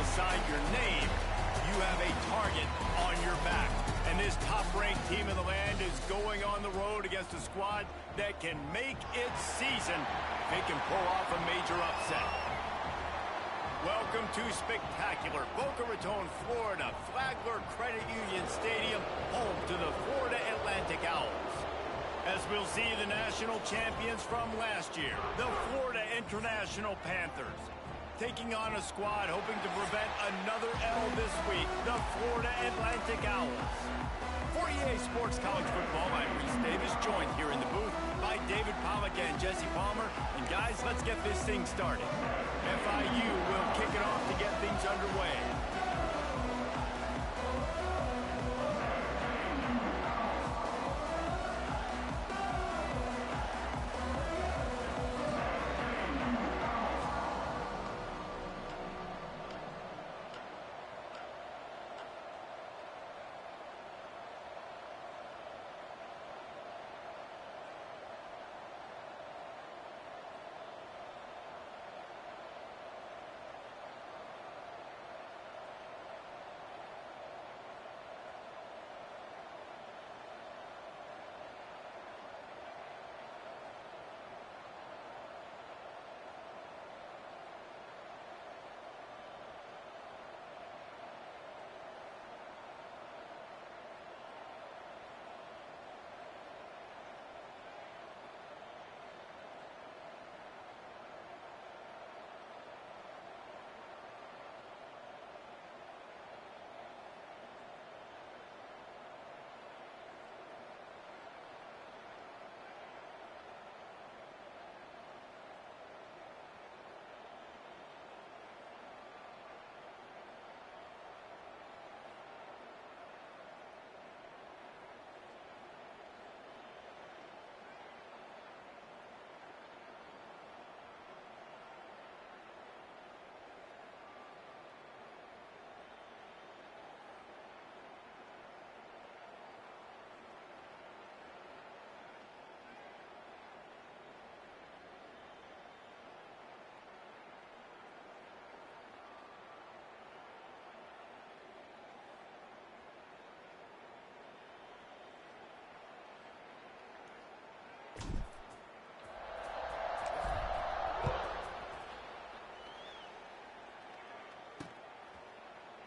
beside your name, you have a target on your back. And this top-ranked team in the land is going on the road against a squad that can make its season if it can pull off a major upset. Welcome to spectacular Boca Raton, Florida, Flagler Credit Union Stadium, home to the Florida Atlantic Owls. As we'll see the national champions from last year, the Florida International Panthers, taking on a squad hoping to prevent another L this week, the Florida Atlantic Owls. For EA Sports College Football, I'm Reese Davis, joined here in the booth by David Pollack and Jesse Palmer. And guys, let's get this thing started. FIU will kick it off to get things underway.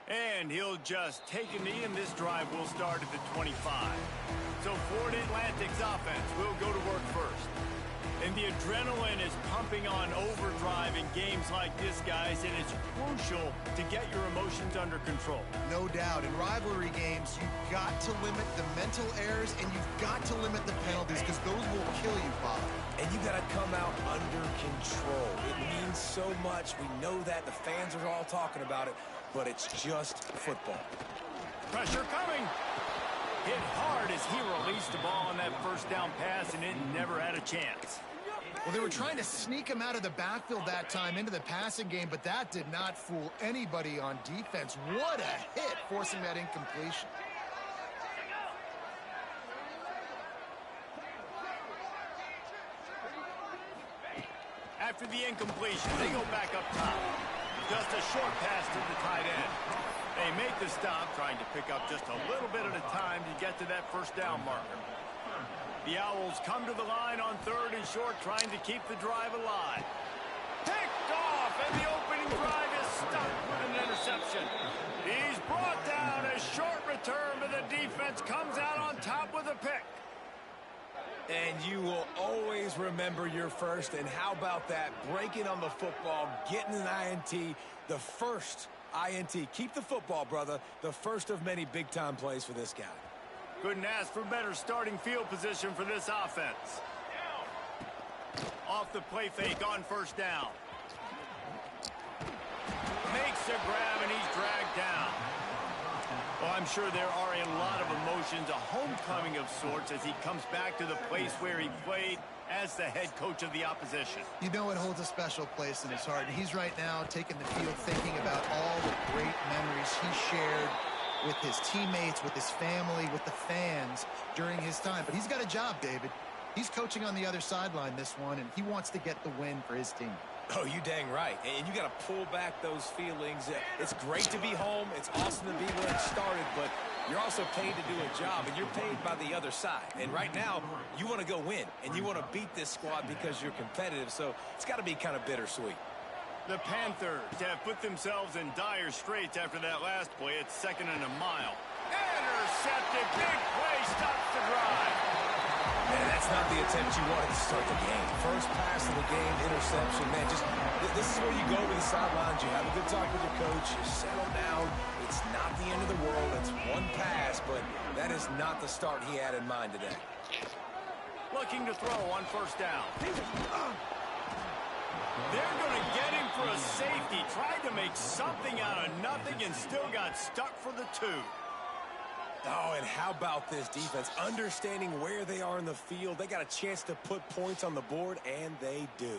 And he'll just take a knee, and this drive will start at the 25. So Florida Atlantic's offense will go to work first. And the adrenaline is pumping on overdrive in games like this, guys, and it's crucial to get your emotions under control. No doubt. In rivalry games, you've got to limit the mental errors, and you've got to limit the penalties, because those will kill you, Bob. And you got to come out under control. It means so much. We know that. The fans are all talking about it. But it's just football. Pressure coming. Hit hard as he released the ball on that first down pass, and it never had a chance. Well, they were trying to sneak him out of the backfield that time into the passing game, but that did not fool anybody on defense. What a hit, forcing that incompletion. After the incompletion, they go back up top. Just a short pass to the tight end. They make the stop, trying to pick up just a little bit at a time to get to that first down marker. The Owls come to the line on 3rd and short, trying to keep the drive alive. Picked off, and the opening drive is stuck with an interception. He's brought down. A short return, but the defense comes out on top with a pick. And you will always remember your first. And how about that? Breaking on the football, getting an INT, the first INT. Keep the football, brother. The first of many big-time plays for this guy. Couldn't ask for better starting field position for this offense. Off the play fake on first down. Makes a grab, and he's dragged down. Well, I'm sure there are a lot of emotions, a homecoming of sorts, as he comes back to the place where he played as the head coach of the opposition. You know it holds a special place in his heart, and he's right now taking the field thinking about all the great memories he shared with his teammates, with his family, with the fans during his time. But he's got a job, David. He's coaching on the other sideline this one, and he wants to get the win for his team. Oh, you dang right. And you got to pull back those feelings. It's great to be home. It's awesome to be where it started, but you're also paid to do a job, and you're paid by the other side. And right now, you want to go win, and you want to beat this squad because you're competitive, so it's got to be kind of bittersweet. The Panthers have put themselves in dire straits after that last play. It's 2nd and a mile. Intercepted. Big play stops the drive. Man, that's not the attempt you wanted to start the game. First pass of the game, interception. Man, this is where you go to the sidelines. You have a good talk with your coach. You settle down. It's not the end of the world. It's one pass, but that is not the start he had in mind today. Looking to throw on 1st down. They're going to get him for a safety. Tried to make something out of nothing and still got stuck for the 2. Oh, and how about this defense? Understanding where they are in the field. They got a chance to put points on the board, and they do.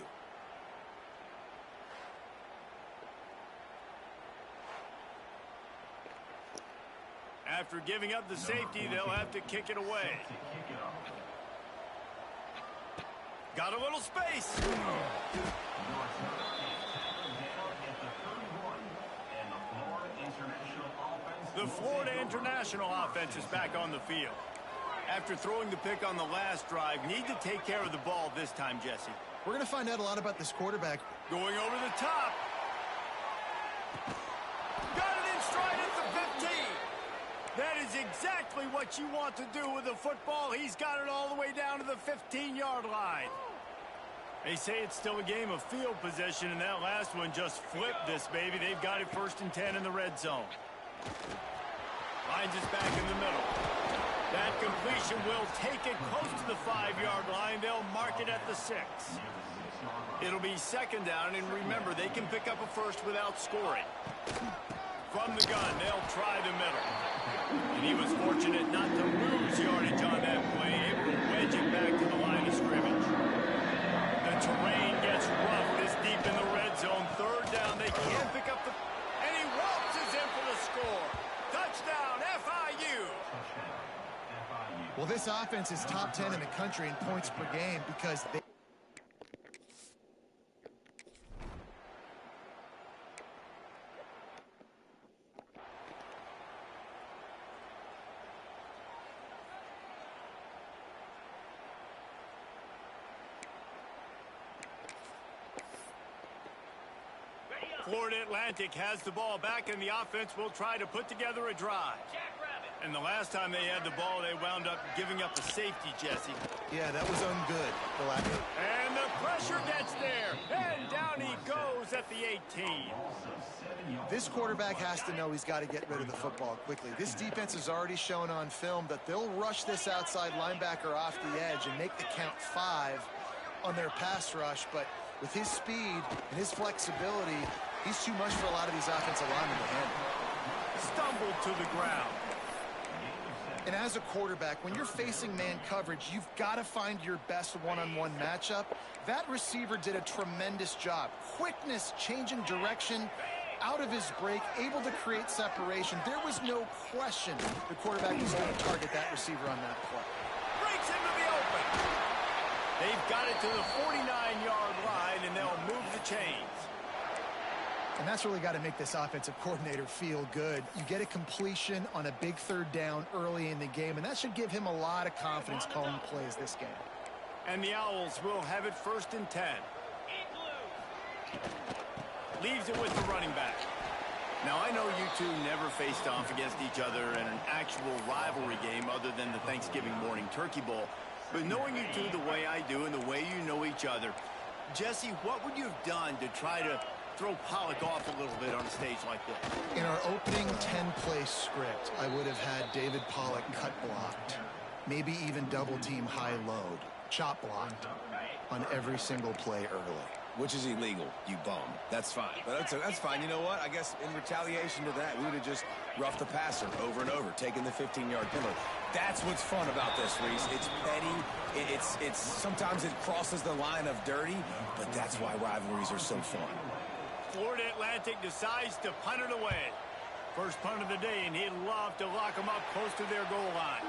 After giving up the safety, they'll have to kick it away. Got a little space. The Florida International offense is back on the field. After throwing the pick on the last drive, need to take care of the ball this time, Jesse. We're going to find out a lot about this quarterback. Going over the top. Got it in stride at the 15. That is exactly what you want to do with the football. He's got it all the way down to the 15-yard line. They say it's still a game of field possession, and that last one just flipped this baby. They've got it 1st and 10 in the red zone. Finds us back in the middle. That completion will take it close to the 5-yard line. They'll mark it at the 6. It'll be 2nd down, and remember, they can pick up a first without scoring. From the gun, they'll try the middle. And he was fortunate not to lose yardage on that play, able to wedge it back to the line of scrimmage. The terrain gets rough this deep in the red zone. 3rd down, they can't pick up the... And he waltzes in for the score. Touchdown, FIU. Well, this offense is top 10 in the country in points per game because they... Florida Atlantic has the ball back, and the offense will try to put together a drive. And the last time they had the ball, they wound up giving up a safety, Jesse. Yeah, that was ungood. And the pressure gets there. And down he goes at the 18. This quarterback has to know he's got to get rid of the football quickly. This defense has already shown on film that they'll rush this outside linebacker off the edge and make the count 5 on their pass rush. But with his speed and his flexibility, he's too much for a lot of these offensive linemen to handle. Stumbled to the ground. And as a quarterback, when you're facing man coverage, you've got to find your best one-on-one matchup. That receiver did a tremendous job. Quickness, changing direction, out of his break, able to create separation. There was no question the quarterback was going to target that receiver on that play. Breaks into the open. They've got it to the 49-yard line, and they'll move the chains. And that's really got to make this offensive coordinator feel good. You get a completion on a big 3rd down early in the game, and that should give him a lot of confidence calling plays this game. And the Owls will have it 1st and 10. Leaves it with the running back. Now, I know you two never faced off against each other in an actual rivalry game other than the Thanksgiving morning turkey bowl. But knowing you two the way I do and the way you know each other, Jesse, what would you have done to try to throw Pollock off a little bit on a stage like this? In our opening 10-play script, I would have had David Pollock cut blocked, maybe even double team high load, chop blocked on every single play early. Which is illegal, you bum. That's fine. But that's fine. You know what? I guess in retaliation to that, we would have just roughed the passer over and over, taking the 15-yard penalty. That's what's fun about this, Reese. It's petty. It's sometimes it crosses the line of dirty, but that's why rivalries are so fun. Florida Atlantic decides to punt it away. First punt of the day, and he'd love to lock them up close to their goal line.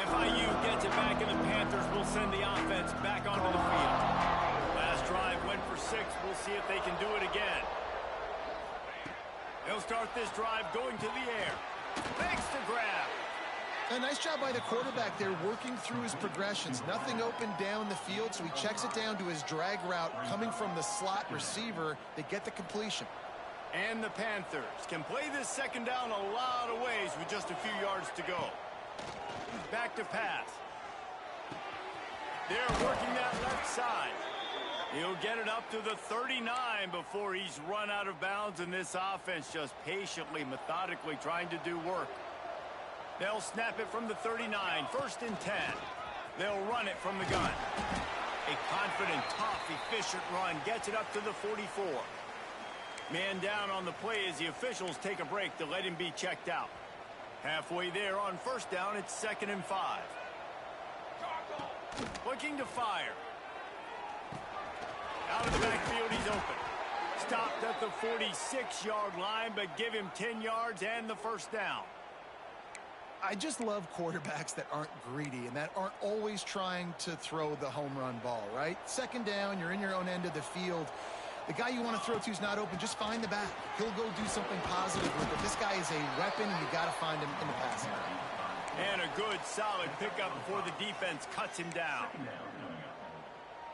FIU gets it back, and the Panthers will send the offense back onto the field. number 6. We'll see if they can do it again. They'll start this drive going to the air. Makes the grab. A nice job by the quarterback there, working through his progressions. Nothing open down the field, so he checks it down to his drag route coming from the slot receiver. They get the completion. And the Panthers can play this second down a lot of ways with just a few yards to go. Back to pass. They're working that left side. He'll get it up to the 39 before he's run out of bounds, and this offense just patiently, methodically trying to do work. They'll snap it from the 39, 1st and 10. They'll run it from the gun. A confident, tough, efficient run gets it up to the 44. Man down on the play as the officials take a break to let him be checked out. Halfway there on 1st down, it's 2nd and 5. Looking to fire. Out of the backfield, he's open. Stopped at the 46-yard line, but give him 10 yards and the 1st down. I just love quarterbacks that aren't greedy and that aren't always trying to throw the home run ball, right? 2nd down, you're in your own end of the field. The guy you want to throw to is not open. Just find the back. He'll go do something positive with it. This guy is a weapon, and you got to find him in the passing game. And a good, solid pickup before the defense cuts him down.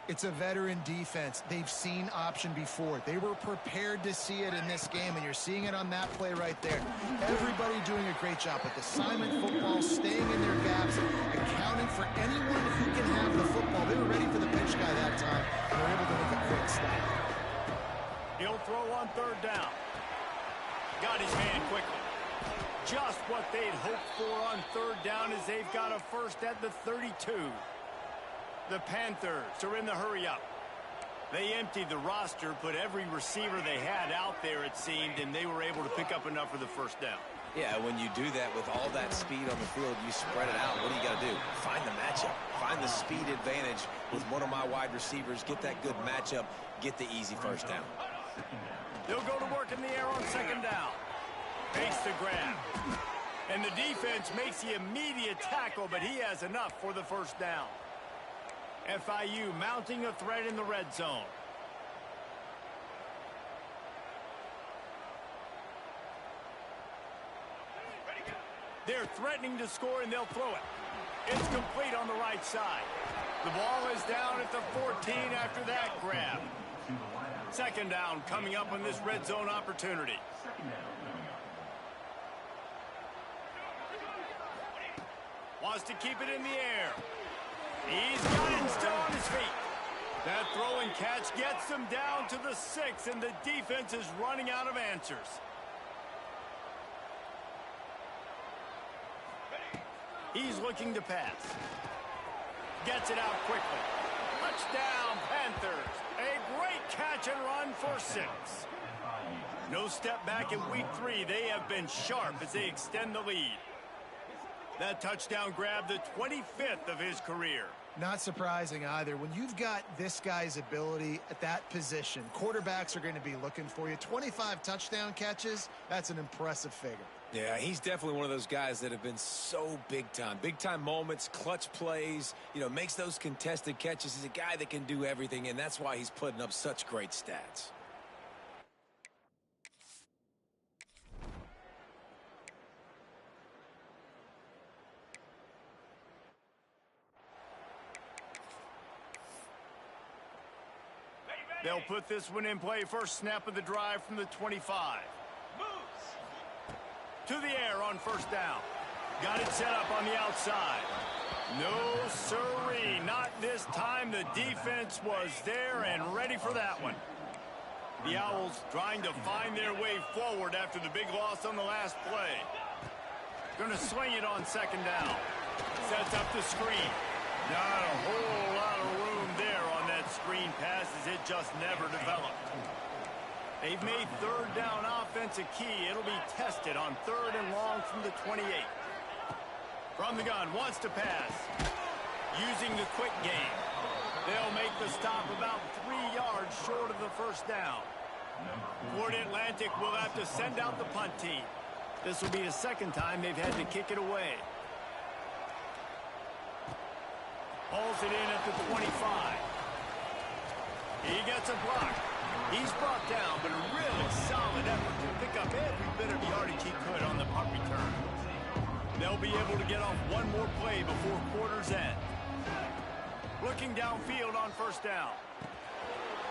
It's a veteran defense. They've seen option before. They were prepared to see it in this game, and you're seeing it on that play right there. Everybody doing a great job with assignment football, staying in their gaps, accounting for anyone who can have the football. They were ready for the pitch guy that time, and they're able to make a quick stop. He'll throw on 3rd down. Got his hand quickly. Just what they'd hoped for on 3rd down as they've got a 1st at the 32. The Panthers are in the hurry-up. They emptied the roster, put every receiver they had out there, it seemed, and they were able to pick up enough for the 1st down. Yeah, when you do that with all that speed on the field, you spread it out. What do you got to do? Find the matchup. Find the speed advantage with one of my wide receivers. Get that good matchup. Get the easy 1st down. They'll go to work in the air on 2nd down. Makes the grab. And the defense makes the immediate tackle, but he has enough for the 1st down. FIU mounting a threat in the red zone. They're threatening to score, and they'll throw it. It's complete on the right side. The ball is down at the 14 after that grab. 2nd down coming up on this red zone opportunity. Wants to keep it in the air. He's got it still on his feet. That throw and catch gets them down to the 6, and the defense is running out of answers. He's looking to pass. Gets it out quickly. Touchdown, Panthers. A great catch and run for 6. No step back in week 3. They have been sharp as they extend the lead. That touchdown grab, the 25th of his career. Not surprising either. When you've got this guy's ability at that position, quarterbacks are going to be looking for you. 25 touchdown catches, that's an impressive figure. Yeah, he's definitely one of those guys that have been so big time. Big time moments, clutch plays, makes those contested catches. He's a guy that can do everything, and that's why he's putting up such great stats. They'll put this one in play. 1st snap of the drive from the 25. To the air on 1st down. Got it set up on the outside. No siree, not this time. The defense was there and ready for that one. The Owls trying to find their way forward after the big loss on the last play. Going to swing it on 2nd down. Sets up the screen. Not a whole lot of room there on that screen pass as it just never developed. They've made 3rd down offense a key. It'll be tested on 3rd and long from the 28. From the gun, wants to pass. Using the quick game. They'll make the stop about 3 yards short of the 1st down. Florida Atlantic will have to send out the punt team. This will be the 2nd time they've had to kick it away. Hauls it in at the 25. He gets a block. He's brought down, but a really solid effort to pick up every bit of yardage he could on the punt return. They'll be able to get off one more play before quarter's end. Looking downfield on first down.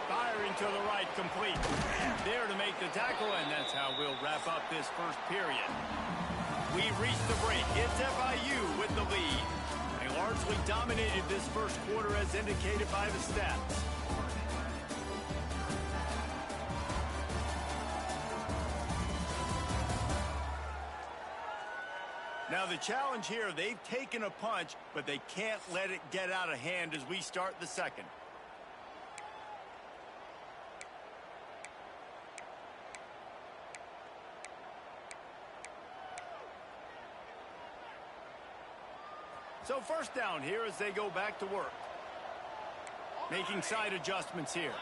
Firing to the right, complete. There to make the tackle, and that's how we'll wrap up this first period. We've reached the break. It's FIU with the lead. They largely dominated this first quarter as indicated by the stats. Now the challenge here, they've taken a punch, but they can't let it get out of hand as we start the second. So first down here as they go back to work. Making side adjustments here.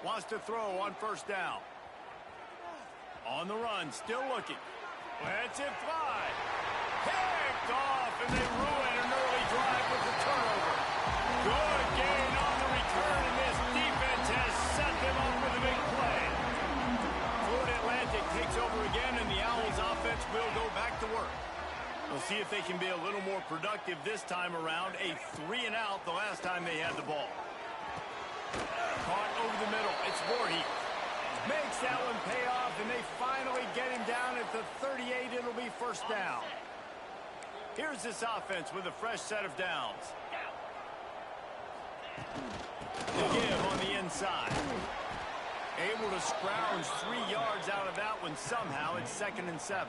Wants to throw on first down. On the run, still looking. Lets it fly. Picked off, and they ruin an early drive with the turnover. Good gain on the return, and this defense has set them up with a big play. Florida Atlantic takes over again, and the Owls offense will go back to work. We'll see if they can be a little more productive this time around. A 3-and-out the last time they had the ball. Caught over the middle. It's Voorhees. Makes that one pay off, and they finally get him down at the 38. It'll be first down. Here's this offense with a fresh set of downs. The give on the inside. Able to scrounge 3 yards out of that one somehow. It's 2nd and 7.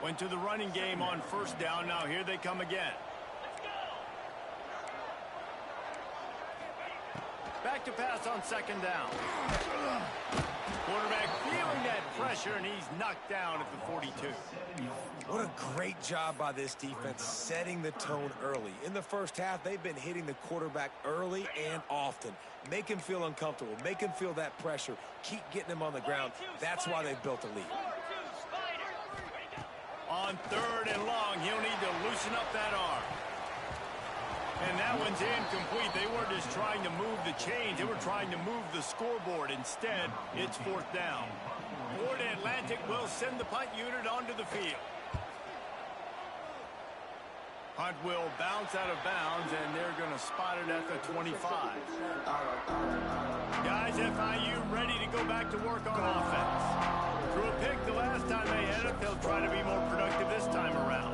Went to the running game on first down. Now here they come again. Back to pass on second down. Quarterback feeling that pressure, and he's knocked down at the 42. What a great job by this defense setting the tone early. In the first half, they've been hitting the quarterback early and often. Make him feel uncomfortable. Make him feel that pressure. Keep getting him on the ground. That's why they've built a lead. On 3rd and long, he'll need to loosen up that arm. And that one's incomplete. They weren't just trying to move the chains. They were trying to move the scoreboard. Instead, it's 4th down. Florida Atlantic will send the punt unit onto the field. Punt will bounce out of bounds, and they're going to spot it at the 25. Guys, FIU ready to go back to work on offense. Threw a pick the last time they had it. They'll try to be more productive this time around.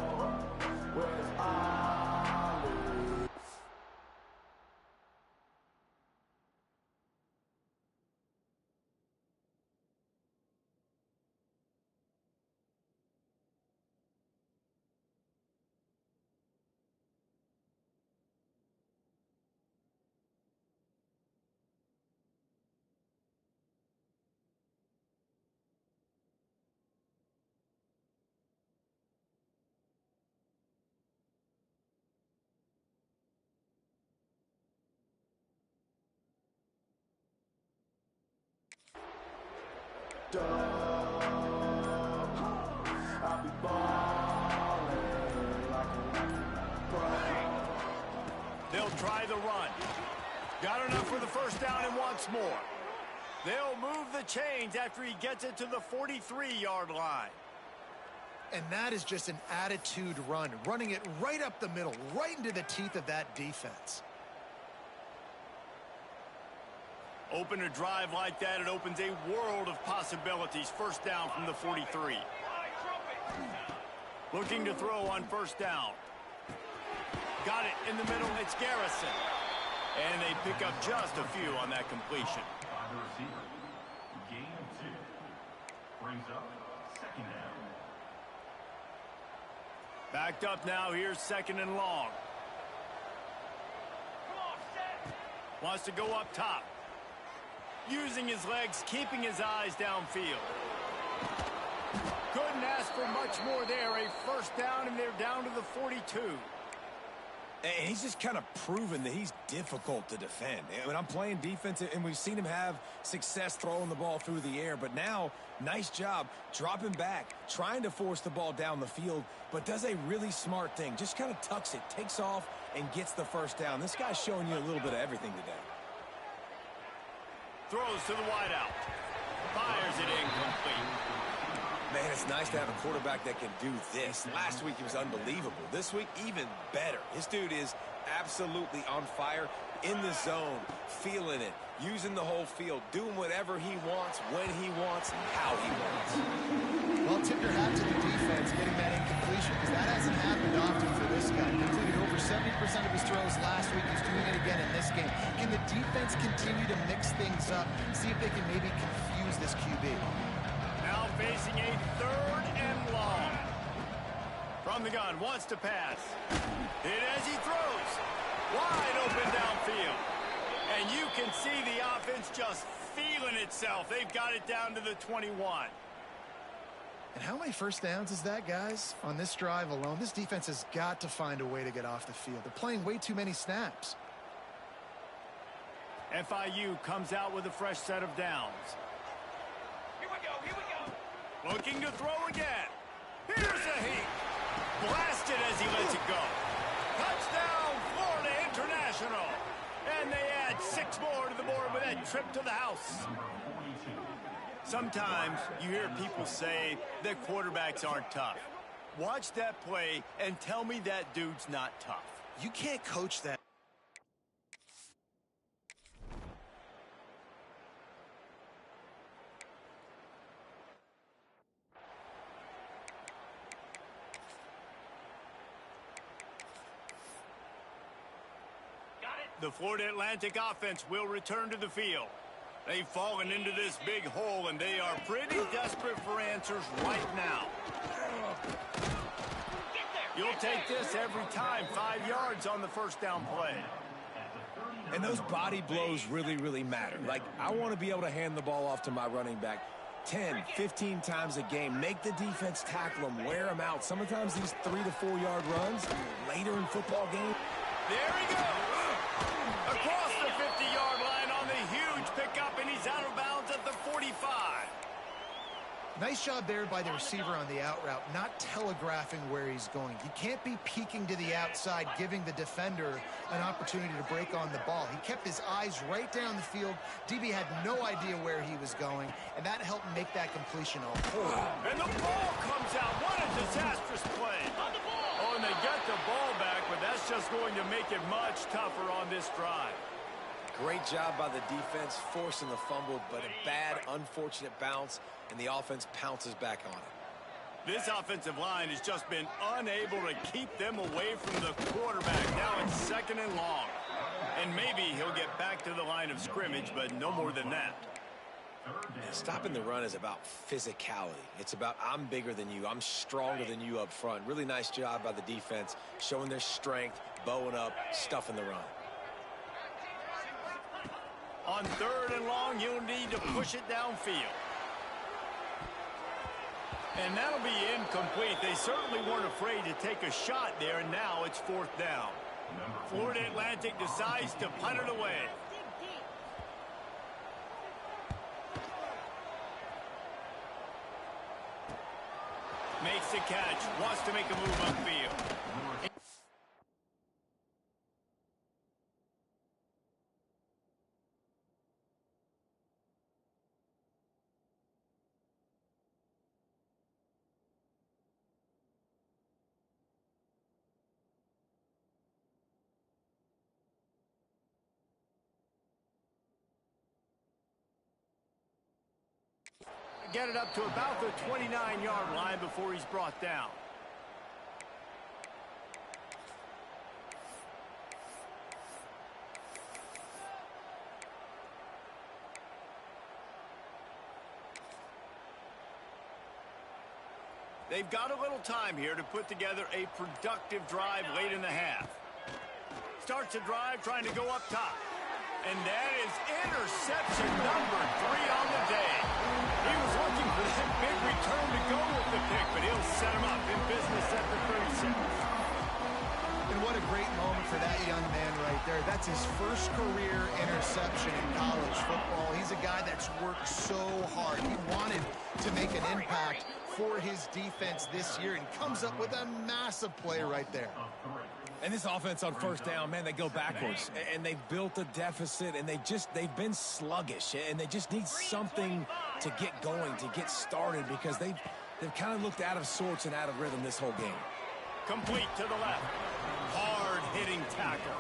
They'll try the run. Got enough for the first down and wants more. They'll move the chains after he gets it to the 43-yard line. And that is just an attitude run, running it right up the middle, right into the teeth of that defense. Open a drive like that, it opens a world of possibilities. First down from the 43. Looking to throw on first down. Got it in the middle. It's Garrison. And they pick up just a few on that completion. Gain 2. Brings up 2nd down. Backed up now. Here's 2nd and long. Wants to go up top. Using his legs, keeping his eyes downfield. Couldn't ask for much more there. A first down, and they're down to the 42. And he's just kind of proven that he's difficult to defend. When I'm playing defense, and we've seen him have success throwing the ball through the air, but now, nice job dropping back, trying to force the ball down the field, but does a really smart thing. Just kind of tucks it, takes off, and gets the first down. This guy's showing you a little bit of everything today. Throws to the wideout. Fires it incomplete. Man, it's nice to have a quarterback that can do this. Last week, he was unbelievable. This week, even better. This dude is absolutely on fire, in the zone, feeling it, using the whole field, doing whatever he wants, when he wants, how he wants. Well, tip your hat to the defense getting that incompletion, because that hasn't happened often for this guy. He completed over 70% of his throws last week. He's doing it again in this game. Can the defense continue to mix things up, see if they can maybe confuse this QB? Now facing a 3rd and long. From the gun, wants to pass. Hit as he throws. Wide open downfield. And you can see the offense just feeling itself. They've got it down to the 21. And how many first downs is that, guys? On this drive alone, this defense has got to find a way to get off the field. They're playing way too many snaps. FIU comes out with a fresh set of downs. Here we go. Looking to throw again. Here's a heat. Blasted as he lets it go. Touchdown, Florida International. And they add 6 more to the board with that trip to the house. Sometimes you hear people say that quarterbacks aren't tough. Watch that play and tell me that dude's not tough. You can't coach that. The Florida Atlantic offense will return to the field. They've fallen into this big hole, and they are pretty desperate for answers right now. You'll take this every time. 5 yards on the first down play. And those body blows really, really matter. Like, I want to be able to hand the ball off to my running back 10, 15 times a game. Make the defense tackle them, wear them out. Sometimes these 3 to 4 yard runs later in football game. There he goes. Across the 50-yard line on the huge pickup, and he's out of bounds at the 45. Nice job there by the receiver on the out route, not telegraphing where he's going. You can't be peeking to the outside, giving the defender an opportunity to break on the ball. He kept his eyes right down the field. DB had no idea where he was going, and that helped make that completion all. And the ball comes out. What a disastrous play. Oh, and they get the ball back, but that's just going to make it much tougher on this drive. Great job by the defense, forcing the fumble, but a bad, unfortunate bounce, and the offense pounces back on it. This offensive line has just been unable to keep them away from the quarterback. Now it's 2nd and long. And maybe he'll get back to the line of scrimmage, but no more than that. Stopping the run is about physicality. It's about I'm bigger than you. I'm stronger than you up front. Really nice job by the defense, showing their strength, bowing up, stuffing the run. On 3rd and long, you'll need to push it downfield. And that'll be incomplete. They certainly weren't afraid to take a shot there, and now it's 4th down. Florida Atlantic decides to punt it away. Makes the catch, wants to make a move upfield. Get it up to about the 29-yard line before he's brought down. They've got a little time here to put together a productive drive late in the half. Starts a drive trying to go up top. And that is interception number 3 on the day. He was looking for that big return to go with the pick, but he'll set him up in business at the 36. And what a great moment for that young man right there. That's his first career interception in college football. He's a guy that's worked so hard. He wanted to make an impact for his defense this year and comes up with a massive play right there. And this offense on first down, man, they go backwards. And they've built a deficit, and they've been sluggish. And they just need something to get going, to get started, because they've kind of looked out of sorts and out of rhythm this whole game. Complete to the left. Hard-hitting tackle.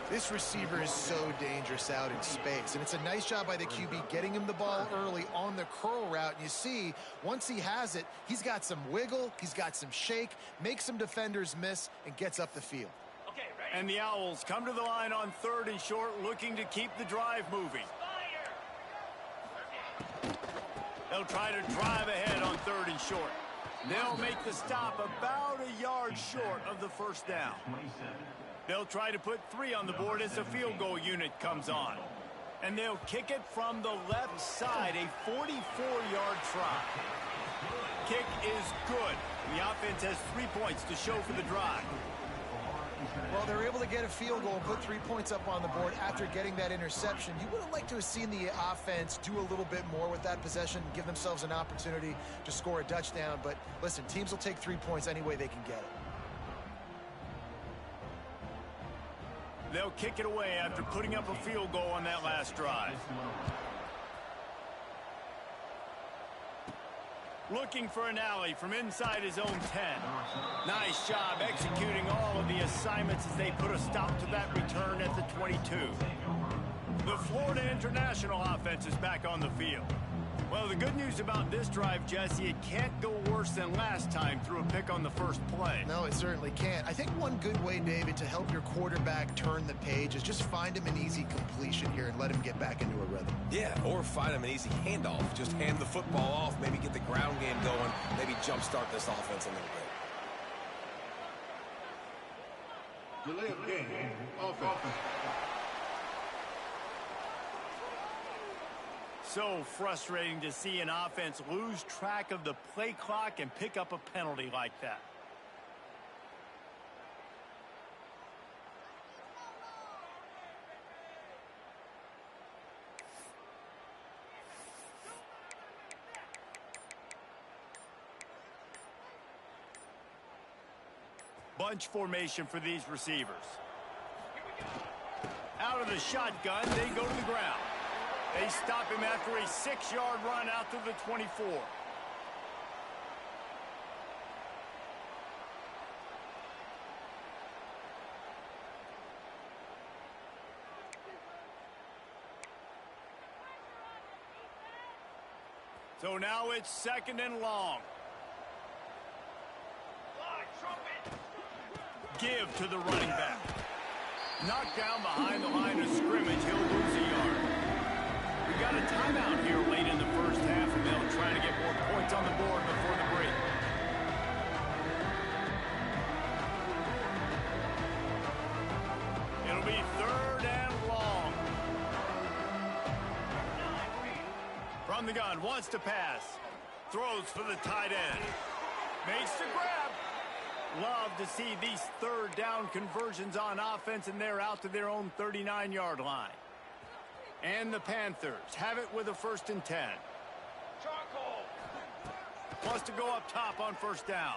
This receiver is so dangerous out in space, and it's a nice job by the QB getting him the ball early on the curl route. And you see, once he has it, he's got some wiggle, he's got some shake, makes some defenders miss, and gets up the field. And the Owls come to the line on 3rd and short, looking to keep the drive moving. They'll try to drive ahead on 3rd and short. They'll make the stop about a yard short of the first down. They'll try to put 3 on the board as the field goal unit comes on. And they'll kick it from the left side, a 44-yard try. Kick is good. The offense has 3 points to show for the drive. Well, they're able to get a field goal and put 3 points up on the board after getting that interception. You would have liked to have seen the offense do a little bit more with that possession, give themselves an opportunity to score a touchdown. But listen, teams will take 3 points any way they can get it. They'll kick it away after putting up a field goal on that last drive. Looking for an alley from inside his own 10. Nice job executing all of the assignments as they put a stop to that return at the 22. The Florida International offense is back on the field. Well, the good news about this drive, Jesse, it can't go worse than last time through a pick on the first play. No, it certainly can't. I think one good way, David, to help your quarterback turn the page is just find him an easy completion here and let him get back into a rhythm. Yeah, or find him an easy handoff. Just hand the football off, maybe get the ground game going, maybe jumpstart this offense a little bit. Delay of game, offense. So frustrating to see an offense lose track of the play clock and pick up a penalty like that. Bunch formation for these receivers. Out of the shotgun, they go to the ground. They stop him after a 6-yard run out to the 24. So now it's 2nd and long. Give to the running back. Knocked down behind the line of scrimmage. He'll lose a yard. We got a timeout here late in the first half, and they'll try to get more points on the board before the break. It'll be 3rd and long. From the gun, wants to pass. Throws for the tight end. Makes the grab. Love to see these 3rd down conversions on offense, and they're out to their own 39-yard line. And the Panthers have it with a 1st and 10. Wants to go up top on 1st down.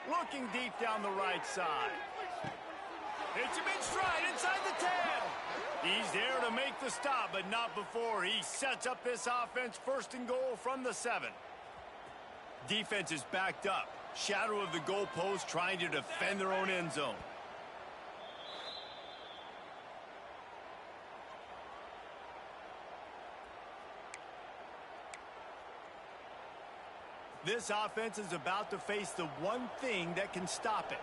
Looking deep down the right side. Hits him in stride inside the 10. He's there to make the stop, but not before he sets up this offense 1st and goal from the 7. Defense is backed up. Shadow of the goalpost, trying to defend their own end zone. This offense is about to face the one thing that can stop it.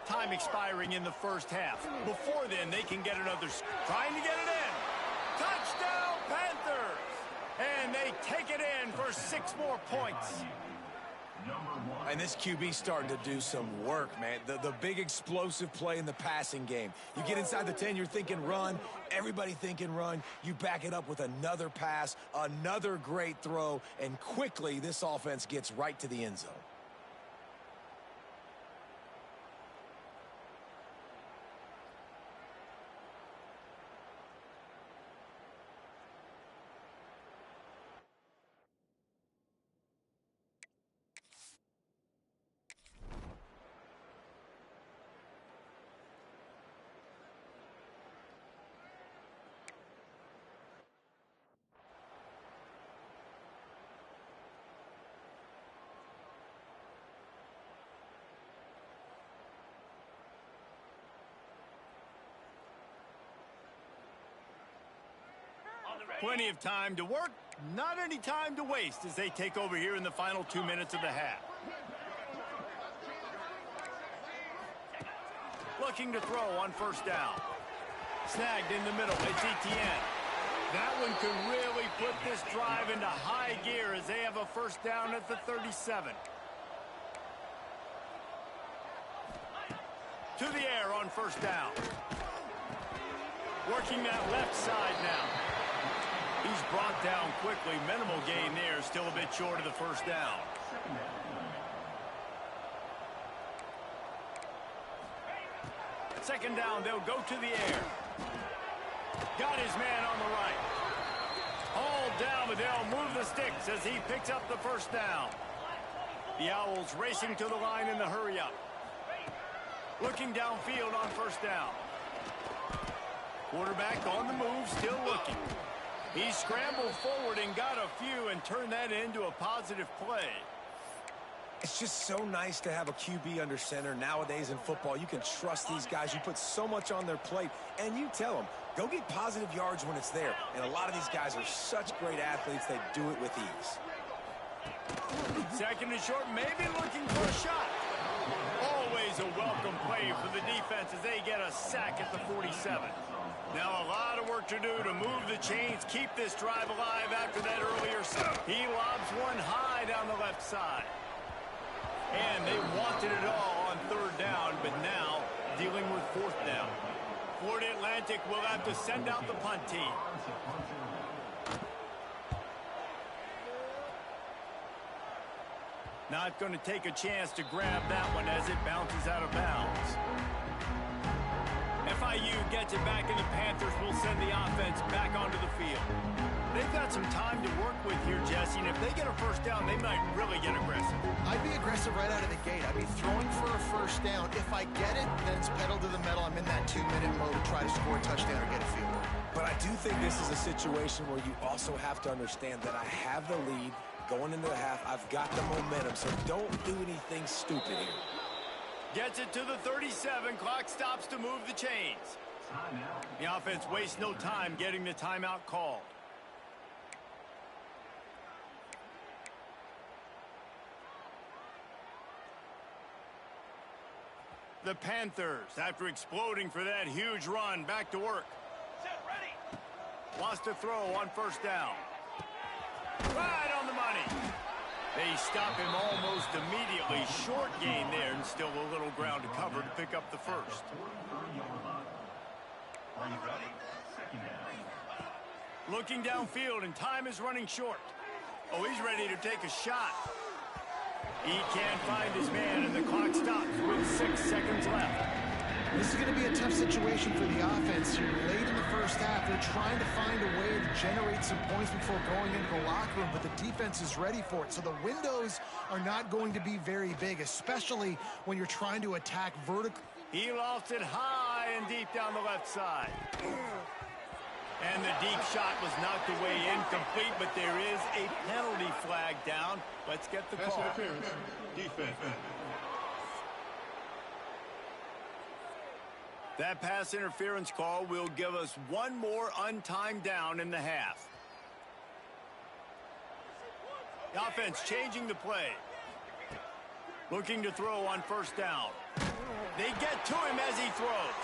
Time expiring in the first half. Before then, they can get another. Trying to get it in. Touchdown, Panthers! And they take it in for 6 more points. And this QB's starting to do some work, man. The big explosive play in the passing game. You get inside the 10, you're thinking run. Everybody thinking run. You back it up with another pass, another great throw, and quickly this offense gets right to the end zone. Plenty of time to work, not any time to waste as they take over here in the final 2 minutes of the half. Looking to throw on first down. Snagged in the middle. It's Etienne. That one could really put this drive into high gear as they have a first down at the 37. To the air on first down. Working that left side now. He's brought down quickly. Minimal gain there. Still a bit short of the first down. Second down, they'll go to the air. Got his man on the right. All down, but they'll move the sticks as he picks up the first down. The Owls racing to the line in the hurry-up. Looking downfield on first down. Quarterback on the move, still looking. He scrambled forward and got a few and turned that into a positive play. It's just so nice to have a QB under center nowadays in football. You can trust these guys. You put so much on their plate, and you tell them, go get positive yards when it's there. And a lot of these guys are such great athletes, they do it with ease. Second and short, maybe looking for a shot. Always a welcome play for the defense as they get a sack at the 47. Now a lot of work to do to move the chains, keep this drive alive after that earlier stop. He lobs one high down the left side. And they wanted it all on third down, but now dealing with fourth down. Florida Atlantic will have to send out the punt team. Not going to take a chance to grab that one as it bounces out of bounds. FIU gets it back, and the Panthers will send the offense back onto the field. They've got some time to work with here, Jesse, and if they get a first down, they might really get aggressive. I'd be aggressive right out of the gate. I'd be throwing for a first down. If I get it, then it's pedal to the metal. I'm in that 2-minute mode to try to score a touchdown or get a field goal. But I do think this is a situation where you also have to understand that I have the lead going into the half. I've got the momentum, so don't do anything stupid here. Gets it to the 37. Clock stops to move the chains. The offense wastes no time getting the timeout called. The Panthers, after exploding for that huge run, back to work. Wants to throw on first down. Right on the money. They stop him almost immediately. Short gain there, and still a little ground to cover to pick up the first. Looking downfield, and time is running short. Oh, he's ready to take a shot. He can't find his man, and the clock stops with 6 seconds left. This is going to be a tough situation for the offense here. Late in the first half, they're trying to find a way to generate some points before going into the locker room, but the defense is ready for it. So the windows are not going to be very big, especially when you're trying to attack vertically. He lofts it high and deep down the left side. And the deep shot was knocked away incomplete, but there is a penalty flag down. Let's get the call. Defense. That pass interference call will give us one more untimed down in the half. The offense changing the play. Looking to throw on first down. They get to him as he throws.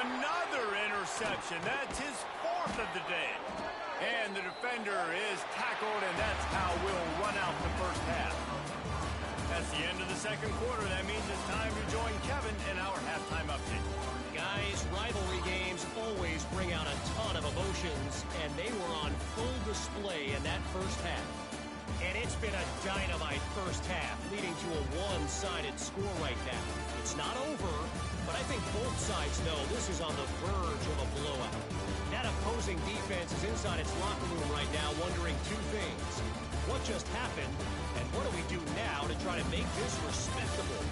Another interception. That's his fourth of the day. And the defender is tackled, and that's how we'll run out the first half. That's the end of the second quarter. That means it's time to join Kevin in our halftime update. Guys, rivalry games always bring out a ton of emotions, and they were on full display in that first half. And it's been a dynamite first half, leading to a one-sided score right now. It's not over, but I think both sides know this is on the verge of a blowout. That opposing defense is inside its locker room right now wondering two things. What just happened, and what do we do now to try to make this respectable?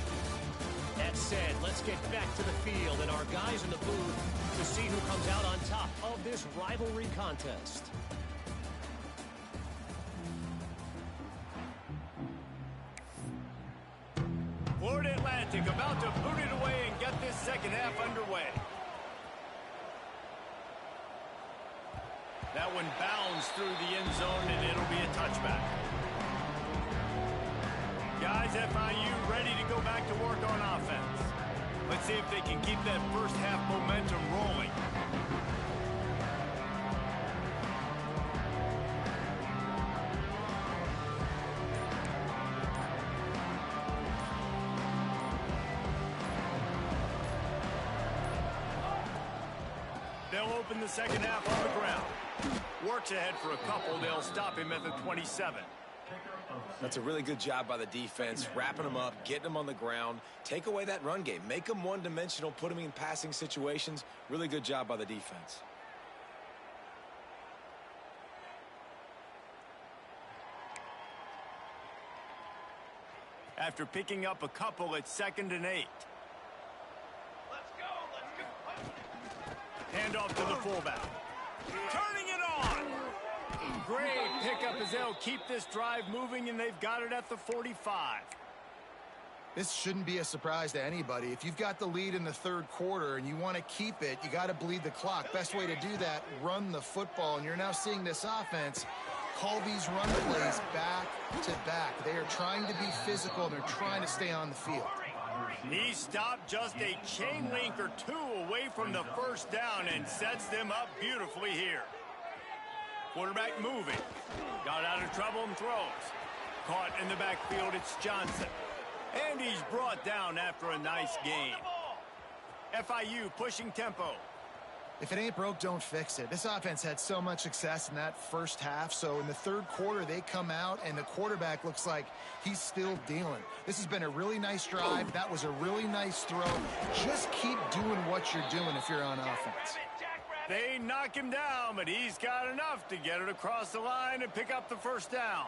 That said, let's get back to the field and our guys in the booth to see who comes out on top of this rivalry contest. Florida Atlantic about to boot it away and get this second half underway. That one bounds through the end zone, and it'll be a touchback. Guys, FIU ready to go back to work on offense. Let's see if they can keep that first half momentum rolling. They'll open the second half on the ground. Works ahead for a couple. They'll stop him at the 27. That's a really good job by the defense, wrapping them up, getting them on the ground. Take away that run game. Make them one-dimensional, put them in passing situations. Really good job by the defense. After picking up a couple, it's 2nd and 8. Hand off to the fullback. Turning it on. Great pickup as they'll keep this drive moving, and they've got it at the 45. This shouldn't be a surprise to anybody. If you've got the lead in the third quarter and you want to keep it, you got to bleed the clock. Best way to do that, run the football. And you're now seeing this offense call these run plays back to back. They are trying to be physical. They're trying to stay on the field. He stopped just a chain link or two away from the first down and sets them up beautifully here. Quarterback moving. Got out of trouble and throws. Caught in the backfield, it's Johnson. And he's brought down after a nice gain. FIU pushing tempo. If it ain't broke, don't fix it. This offense had so much success in that first half, so in the third quarter, they come out, and the quarterback looks like he's still dealing. This has been a really nice drive. That was a really nice throw. Just keep doing what you're doing if you're on offense. They knock him down, but he's got enough to get it across the line and pick up the first down.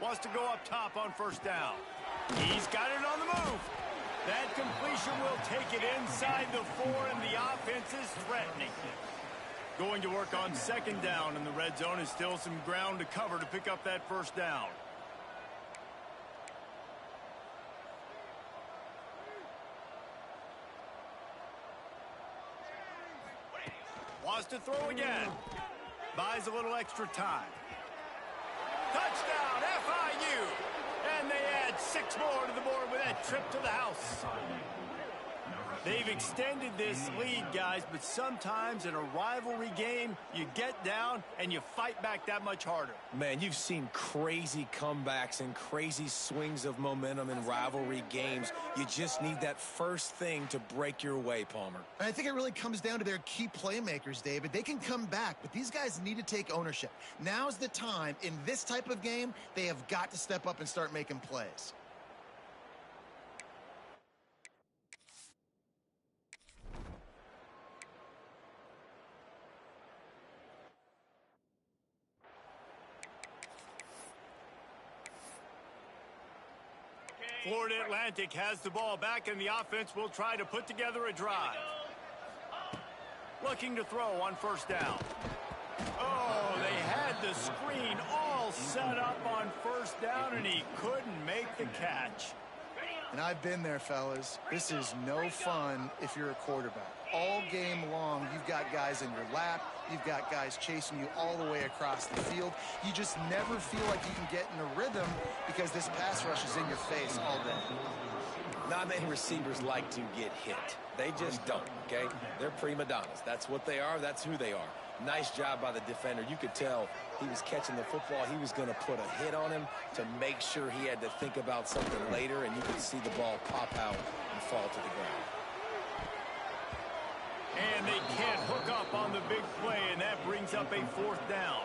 Wants to go up top on first down. He's got it on the move. That completion will take it inside the 4, and the offense is threatening. Going to work on second down, and the red zone is still some ground to cover to pick up that first down. Wants to throw again. Buys a little extra time. Touchdown, FIU! And they add 6 more to the board with that trip to the house. They've extended this lead, guys, but sometimes in a rivalry game, you get down and you fight back that much harder. Man, you've seen crazy comebacks and crazy swings of momentum in rivalry games. You just need that first thing to break your way, Palmer. And I think it really comes down to their key playmakers, David. They can come back, but these guys need to take ownership. Now's the time. In this type of game, they have got to step up and start making plays. Florida Atlantic has the ball back, and the offense will try to put together a drive. Looking to throw on first down. Oh, they had the screen all set up on first down, and he couldn't make the catch. And I've been there, fellas. This is no fun if you're a quarterback. All game long, you've got guys in your lap. You've got guys chasing you all the way across the field. You just never feel like you can get in a rhythm because this pass rush is in your face all day. Not many receivers like to get hit. They just don't, okay? They're prima donnas. That's what they are. That's who they are. Nice job by the defender. You could tell he was catching the football. He was going to put a hit on him to make sure he had to think about something later, and you could see the ball pop out and fall to the ground. And they can't hook up on the big play, and that brings up a 4th down.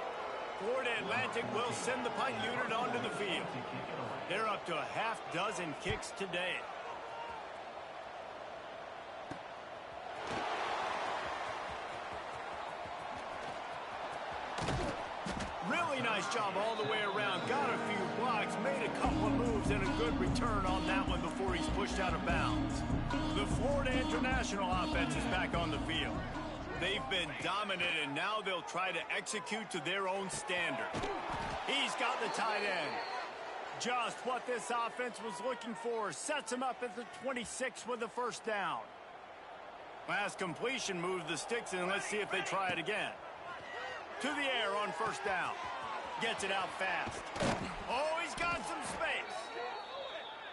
Florida Atlantic will send the punt unit onto the field. They're up to a half-dozen kicks today. Really nice job all the way around. Got a few blocks, made a couple of moves, and a good return on that one before he's pushed out of bounds. The Florida International offense is back on the field. They've been dominant, and now they'll try to execute to their own standard. He's got the tight end. Just what this offense was looking for. Sets him up at the 26 with the first down. Last completion moved the sticks in. Let's see if they try it again. To the air on first down. Gets it out fast. Oh, he's got some space.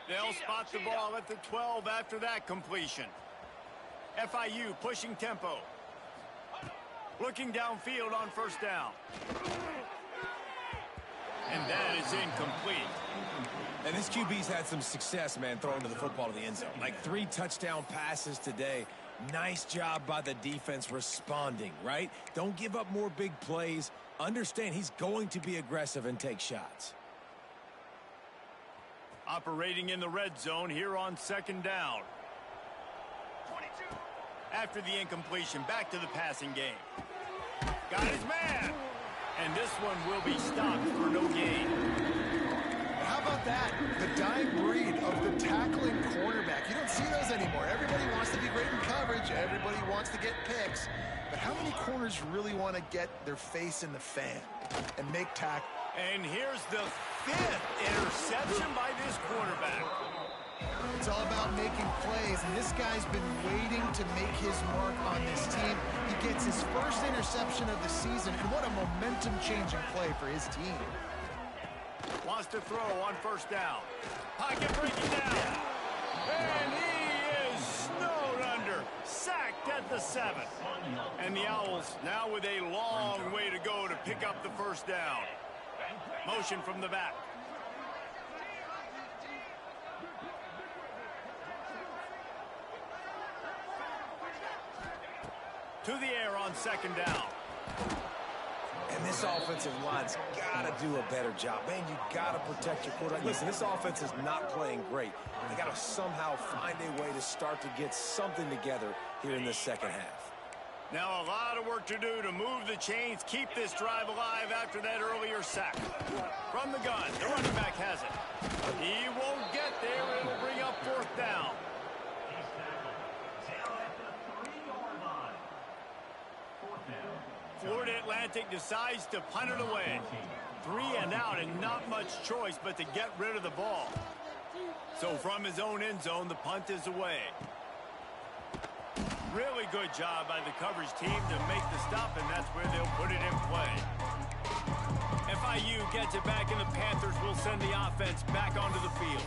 They'll spot the ball at the 12 after that completion. FIU pushing tempo. Looking downfield on first down. And that is incomplete. And this QB's had some success, man, throwing to the football to the end zone. Like 3 touchdown passes today. Nice job by the defense responding, right? Don't give up more big plays. Understand he's going to be aggressive and take shots. Operating in the red zone here on second down. 22. After the incompletion, back to the passing game. Got his man. And this one will be stopped for no gain. How about that? The dying breed of the tackling cornerback. You don't see those anymore. Everybody wants to be great in coverage. Everybody wants to get picks. But how many corners really want to get their face in the fan and make tackles? And here's the 5th interception by this quarterback. It's all about making plays, and this guy's been waiting to make his mark on this team. He gets his first interception of the season, and what a momentum-changing play for his team. Wants to throw on first down. Pocket breaking down. And he is snowed under. Sacked at the 7. And the Owls now with a long way to go to pick up the first down. Motion from the back. To the air on second down. And this offensive line's got to do a better job. Man, you got to protect your quarterback. Listen, this offense is not playing great. They got to somehow find a way to start to get something together here in the second half. Now a lot of work to do to move the chains, keep this drive alive after that earlier sack. From the gun, the running back has it. He won't get there. It'll bring up fourth down. Florida Atlantic decides to punt it away. 3 and out and not much choice but to get rid of the ball. So from his own end zone, the punt is away. Really good job by the coverage team to make the stop, and that's where they'll put it in play. FIU gets it back, and the Panthers will send the offense back onto the field.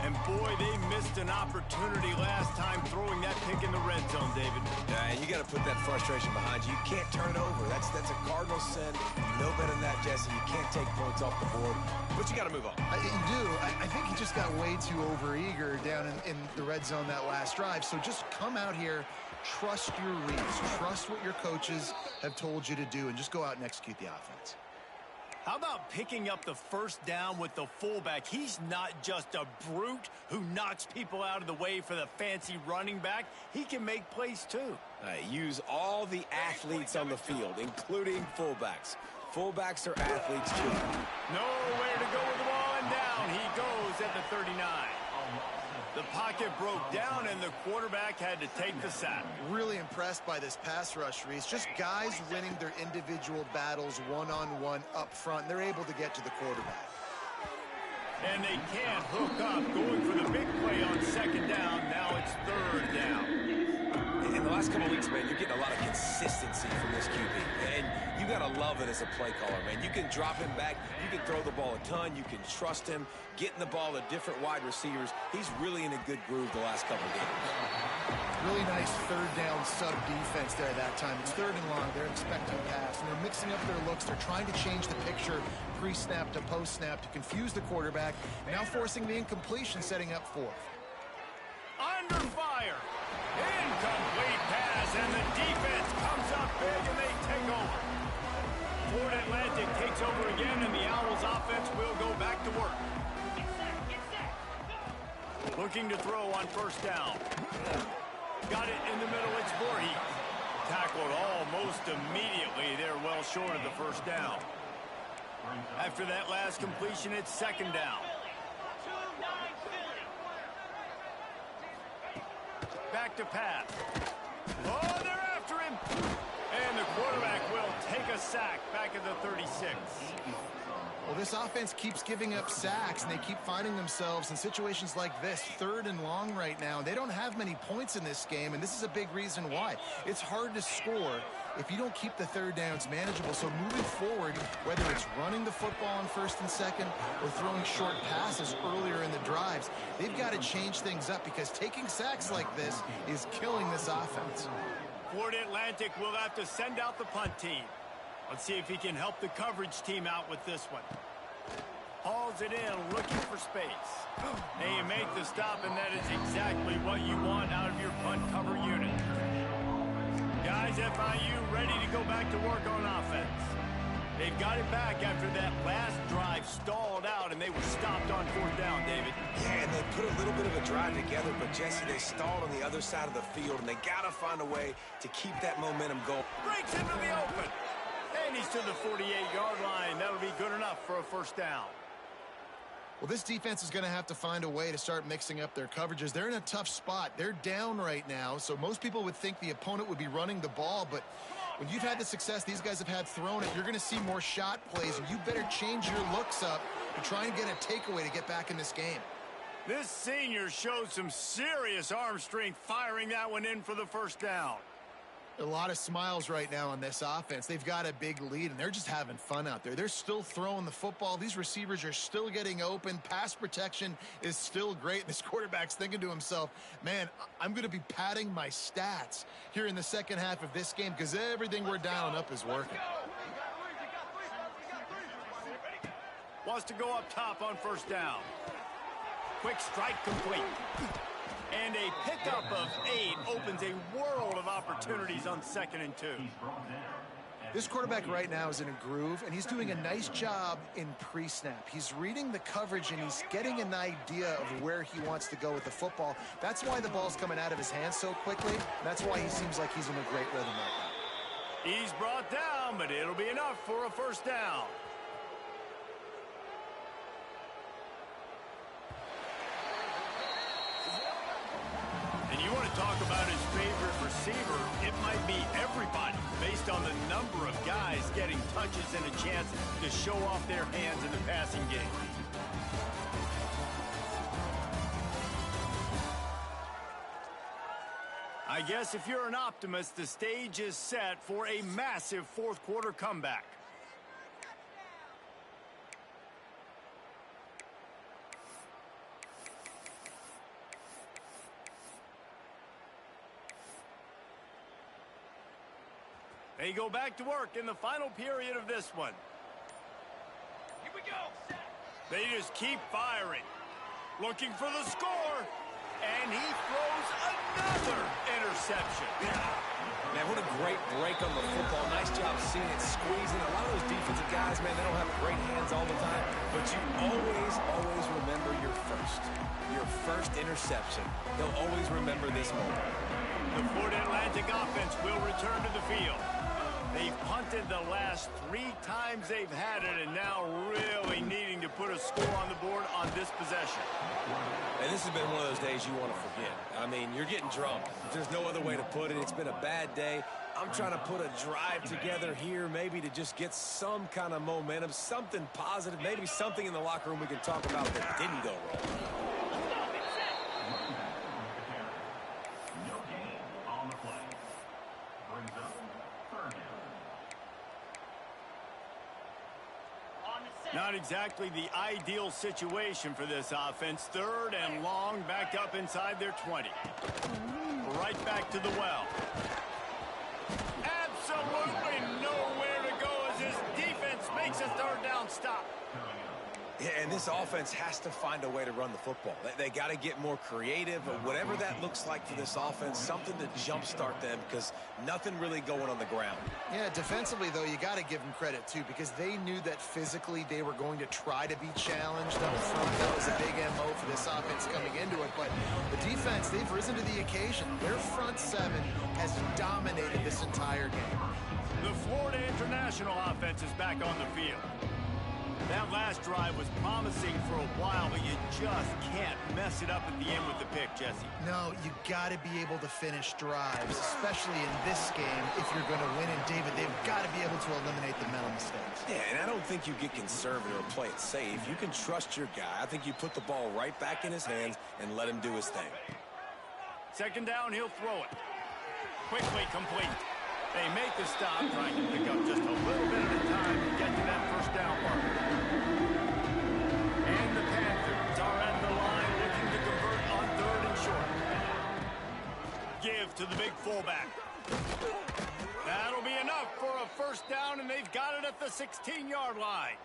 And boy, they missed an opportunity last time throwing that pick in the red zone, David. You got to put that frustration behind you. You can't turn it over. That's a cardinal sin. You know better than that, Jesse. You can't take points off the board. But you got to move on. You do. I think he just got way too overeager down in the red zone that last drive. So just come out here, trust your reads, trust what your coaches have told you to do, and just go out and execute the offense. How about picking up the first down with the fullback? He's not just a brute who knocks people out of the way for the fancy running back. He can make plays too. Use all the athletes on the field, including fullbacks. Fullbacks are athletes too. Nowhere to go with the ball, and down he goes at the 39. The pocket broke down, and the quarterback had to take the sack. Really impressed by this pass rush, Reese. Just guys winning their individual battles one-on-one up front. They're able to get to the quarterback. And they can't hook up, going for the big play on second down. Now it's third down. In the last couple of weeks, man, you're getting a lot of consistency from this QB. And you got to love it as a play caller, man. You can drop him back. You can throw the ball a ton. You can trust him. Getting the ball to different wide receivers. He's really in a good groove the last couple of games. Really nice third down sub defense there that time. It's third and long. They're expecting pass, and they're mixing up their looks. They're trying to change the picture pre-snap to post-snap to confuse the quarterback. Now forcing the incompletion, setting up fourth. Under fire. Incomplete pass, and the defense comes up big, and they take over. Florida Atlantic takes over again, and the Owls offense will go back to work. Looking to throw on first down. Got it in the middle. It's Voorhees. Tackled almost immediately. They're well short of the first down. After that last completion, it's second down. Back to pass. Oh, they're after him. And the quarterback will take a sack back at the 36. Well, this offense keeps giving up sacks, and they keep finding themselves in situations like this, 3rd and long right now. They don't have many points in this game, and this is a big reason why. It's hard to score if you don't keep the 3rd downs manageable. So moving forward, whether it's running the football on 1st and 2nd or throwing short passes earlier in the drives, they've got to change things up because taking sacks like this is killing this offense. Florida Atlantic will have to send out the punt team. Let's see if he can help the coverage team out with this one. Hauls it in, looking for space. And you make the stop, and that is exactly what you want out of your punt cover unit. Guys, FIU ready to go back to work on offense. They've got it back after that last drive stalled out, and they were stopped on 4th down, David. Yeah, and they put a little bit of a drive together, but Jesse, they stalled on the other side of the field, and they got to find a way to keep that momentum going. Breaks into the open. And he's to the 48-yard line. That'll be good enough for a 1st down. Well, this defense is going to have to find a way to start mixing up their coverages. They're in a tough spot. They're down right now, so most people would think the opponent would be running the ball, but when you've had the success these guys have had throwing it, you're going to see more shot plays, and you better change your looks up and try and get a takeaway to get back in this game. This senior showed some serious arm strength firing that one in for the 1st down. A lot of smiles right now on this offense. They've got a big lead, and they're just having fun out there. They're still throwing the football. These receivers are still getting open. Pass protection is still great. This quarterback's thinking to himself, man, I'm going to be padding my stats here in the 2nd half of this game because everything we're dialing up is working. Wants to go up top on 1st down. Quick strike complete. And a pickup of 8 opens a world of opportunities on 2nd and 2. This quarterback right now is in a groove, and he's doing a nice job in pre-snap. He's reading the coverage, and he's getting an idea of where he wants to go with the football. That's why the ball's coming out of his hands so quickly. That's why he seems like he's in a great rhythm right now. He's brought down, but it'll be enough for a 1st down. You want to talk about his favorite receiver, it might be everybody based on the number of guys getting touches and a chance to show off their hands in the passing game. I guess if you're an optimist, the stage is set for a massive 4th quarter comeback. They go back to work in the final period of this one. Here we go. They just keep firing. Looking for the score. And he throws another interception. Man, what a great break on the football. Nice job seeing it squeezing. A lot of those defensive guys, man, they don't have great hands all the time. But you always remember your first interception. They'll always remember this moment. The Florida Atlantic offense will return to the field. They've punted the last 3 times they've had it, and now really needing to put a score on the board on this possession. And this has been one of those days you want to forget. I mean, you're getting drunk. There's no other way to put it. It's been a bad day. I'm trying to put a drive together here, maybe to just get some kind of momentum, something positive, maybe something in the locker room we can talk about that didn't go wrong. Not exactly the ideal situation for this offense. 3rd and long, backed up inside their 20. Right back to the well. Absolutely nowhere to go as his defense makes a 3rd down stop. Yeah, and this offense has to find a way to run the football. They got to get more creative, or whatever that looks like for this offense, something to jumpstart them, because nothing really going on the ground. Yeah, defensively, though, you got to give them credit, too, because they knew that physically they were going to try to be challenged up front. That was a big MO for this offense coming into it. But the defense, they've risen to the occasion. Their front 7 has dominated this entire game. The Florida International offense is back on the field. That last drive was promising for a while, but you just can't mess it up at the end with the pick, Jesse. No, you got to be able to finish drives, especially in this game if you're going to win. And, David, they've got to be able to eliminate the mental mistakes. Yeah, and I don't think you get conservative or play it safe. You can trust your guy. I think you put the ball right back in his hands and let him do his thing. Second down, he'll throw it. Quickly complete. They make the stop, trying to pick up just a little bit at a time to get to that first down mark. And the Panthers are at the line looking to convert on 3rd and short. Give to the big fullback. That'll be enough for a first down, and they've got it at the 16-yard line.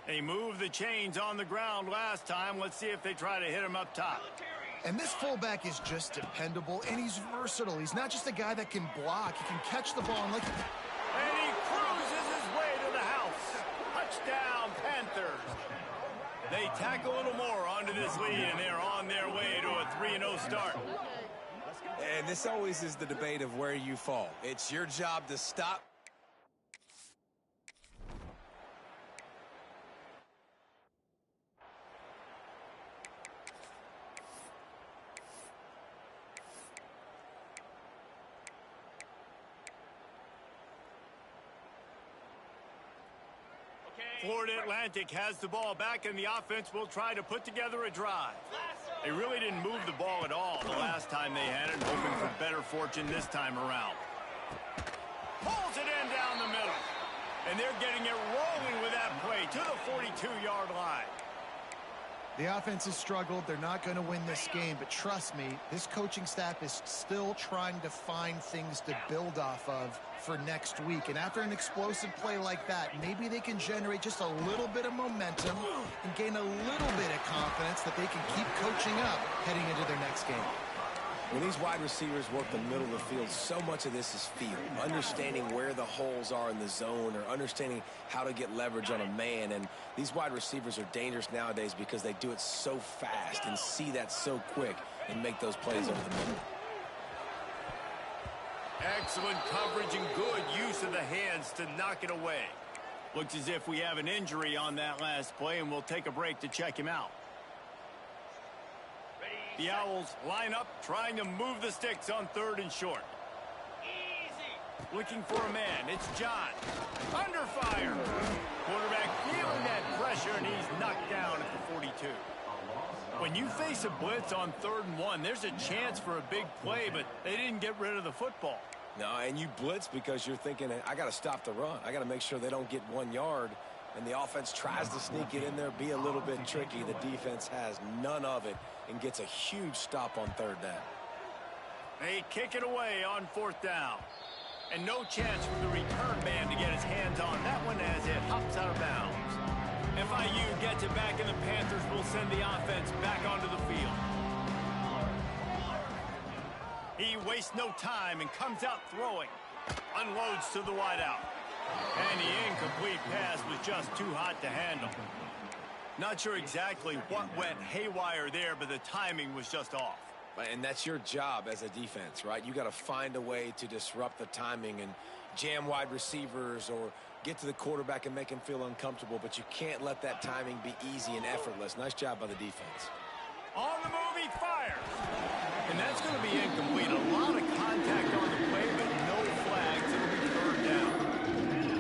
They moved the chains on the ground last time. Let's see if they try to hit him up top. And this fullback is just dependable, and he's versatile. He's not just a guy that can block. He can catch the ball. And he cruises his way to the house. Touchdown, Panthers. They tack a little more onto this lead, and they're on their way to a 3-0 start. And this always is the debate of where you fall. It's your job to stop. Florida Atlantic has the ball back, and the offense will try to put together a drive. They really didn't move the ball at all the last time they had it, hoping for better fortune this time around. Pulls it in down the middle. And they're getting it rolling with that play to the 42-yard line. The offense has struggled. They're not going to win this game, but trust me, this coaching staff is still trying to find things to build off of for next week. And after an explosive play like that, maybe they can generate just a little bit of momentum and gain a little bit of confidence that they can keep coaching up heading into their next game. When these wide receivers work the middle of the field, so much of this is feel. Understanding where the holes are in the zone, or understanding how to get leverage on a man. And these wide receivers are dangerous nowadays because they do it so fast and see that so quick and make those plays over the middle. Excellent coverage and good use of the hands to knock it away. Looks as if we have an injury on that last play, and we'll take a break to check him out. The Owls line up, trying to move the sticks on 3rd and short. Looking for a man. It's John. Under fire. Quarterback feeling that pressure, and he's knocked down at the 42. When you face a blitz on 3rd and 1, there's a chance for a big play, but they didn't get rid of the football. No, and you blitz because you're thinking, I got to stop the run. I got to make sure they don't get 1 yard. And the offense tries to sneak it in there, be a little bit tricky. The defense has none of it and gets a huge stop on 3rd down. They kick it away on 4th down. And no chance for the return man to get his hands on that one as it hops out of bounds. FIU gets it back, and the Panthers will send the offense back onto the field. He wastes no time and comes out throwing. Unloads to the wideout. And the incomplete pass was just too hot to handle. Not sure exactly what went haywire there, but the timing was just off. And that's your job as a defense, right? You got to find a way to disrupt the timing and jam wide receivers or get to the quarterback and make him feel uncomfortable, but you can't let that timing be easy and effortless. Nice job by the defense. On the move, he fires. And that's going to be incomplete. A lot of contact on the play, but no flags. It'll be 3rd down.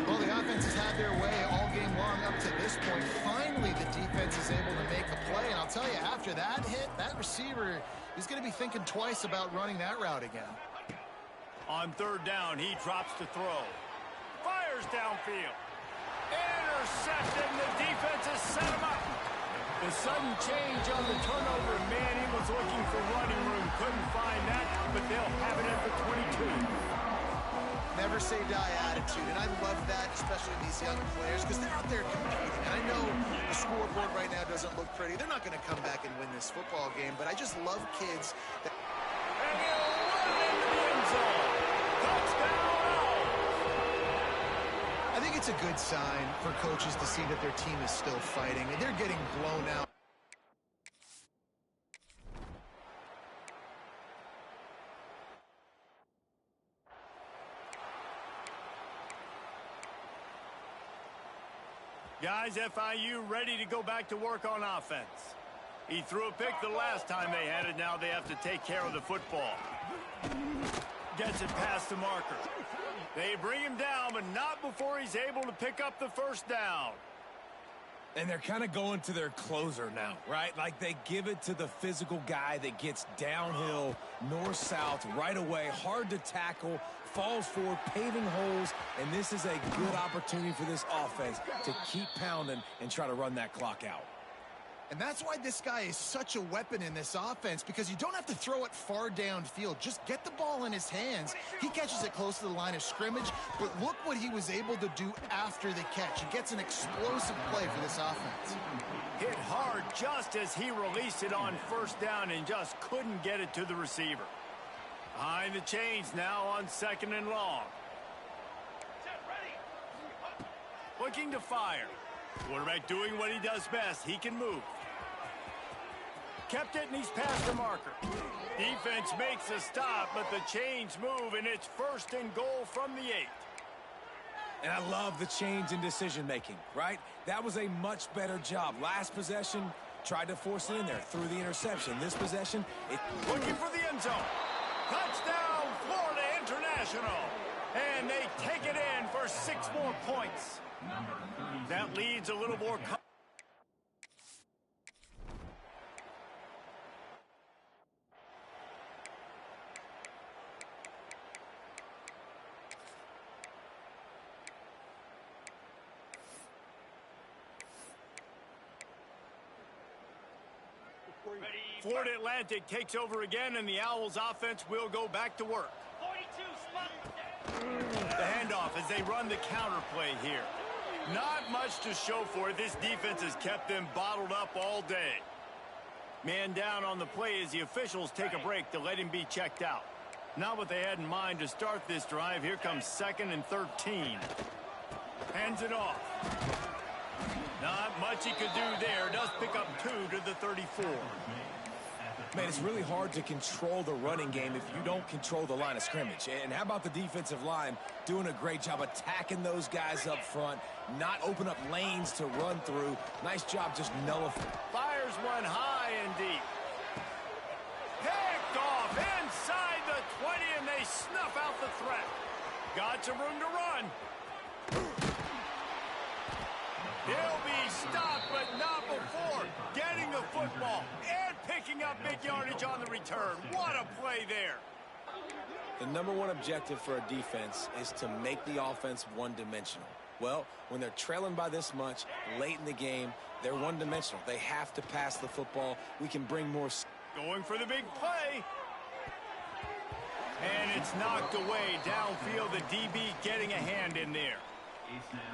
Well, the offense has had their way all game long up to this point. Finally, the defense is able to make a play. And I'll tell you, after that hit, that receiver, he's going to be thinking twice about running that route again. On 3rd down, he drops to throw. Fires downfield. Intercepted, and the defense has set him up. The sudden change on the turnover, man, he was looking for running room. Couldn't find that, but they'll have it at the 22. Never say die attitude, and I love that, especially these young players, because they're out there competing. And I know the scoreboard right now doesn't look pretty. They're not going to come back and win this football game, but I just love kids that... And he'll run into the end zone. Touchdown! I think it's a good sign for coaches to see that their team is still fighting, and they're getting blown out. Guys, FIU ready to go back to work on offense. He threw a pick the last time they had it. Now they have to take care of the football. Gets it past the marker. They bring him down, but not before he's able to pick up the first down. And they're kind of going to their closer now, right? Like they give it to the physical guy that gets downhill, north-south, right away, hard to tackle, falls forward, paving holes, and this is a good opportunity for this offense to keep pounding and try to run that clock out. And that's why this guy is such a weapon in this offense, because you don't have to throw it far downfield. Just get the ball in his hands. He catches it close to the line of scrimmage, but look what he was able to do after the catch. He gets an explosive play for this offense. Hit hard just as he released it on first down and just couldn't get it to the receiver. Behind the chains now on 2nd and long. Looking to fire. Quarterback doing what he does best. He can move. Kept it, and he's past the marker. Defense makes a stop, but the chains move, and it's 1st and goal from the 8. And I love the change in decision-making, right? That was a much better job. Last possession, tried to force it in there, threw the interception. This possession, looking for the end zone. Touchdown, Florida International. And they take it in for 6 more points. That leads a little more. Florida Atlantic takes over again, and the Owls offense will go back to work. 42 spot. The handoff as they run the counter play here. Not much to show for it. This defense has kept them bottled up all day. Man down on the play as the officials take a break to let him be checked out. Not what they had in mind to start this drive. Here comes 2nd and 13. Hands it off. Not much he could do there. Does pick up 2 to the 34. Man, it's really hard to control the running game if you don't control the line of scrimmage. And how about the defensive line doing a great job attacking those guys up front, not open up lanes to run through. Nice job just nullifying. Fires one high and deep. Picked off inside the 20, and they snuff out the threat. Got some room to run. He'll be stopped, but not before getting the football and picking up big yardage on the return. What a play there. The #1 objective for a defense is to make the offense one-dimensional. Well, when they're trailing by this much late in the game, they're one-dimensional. They have to pass the football. We can bring more. Going for the big play. And it's knocked away downfield. The DB getting a hand in there.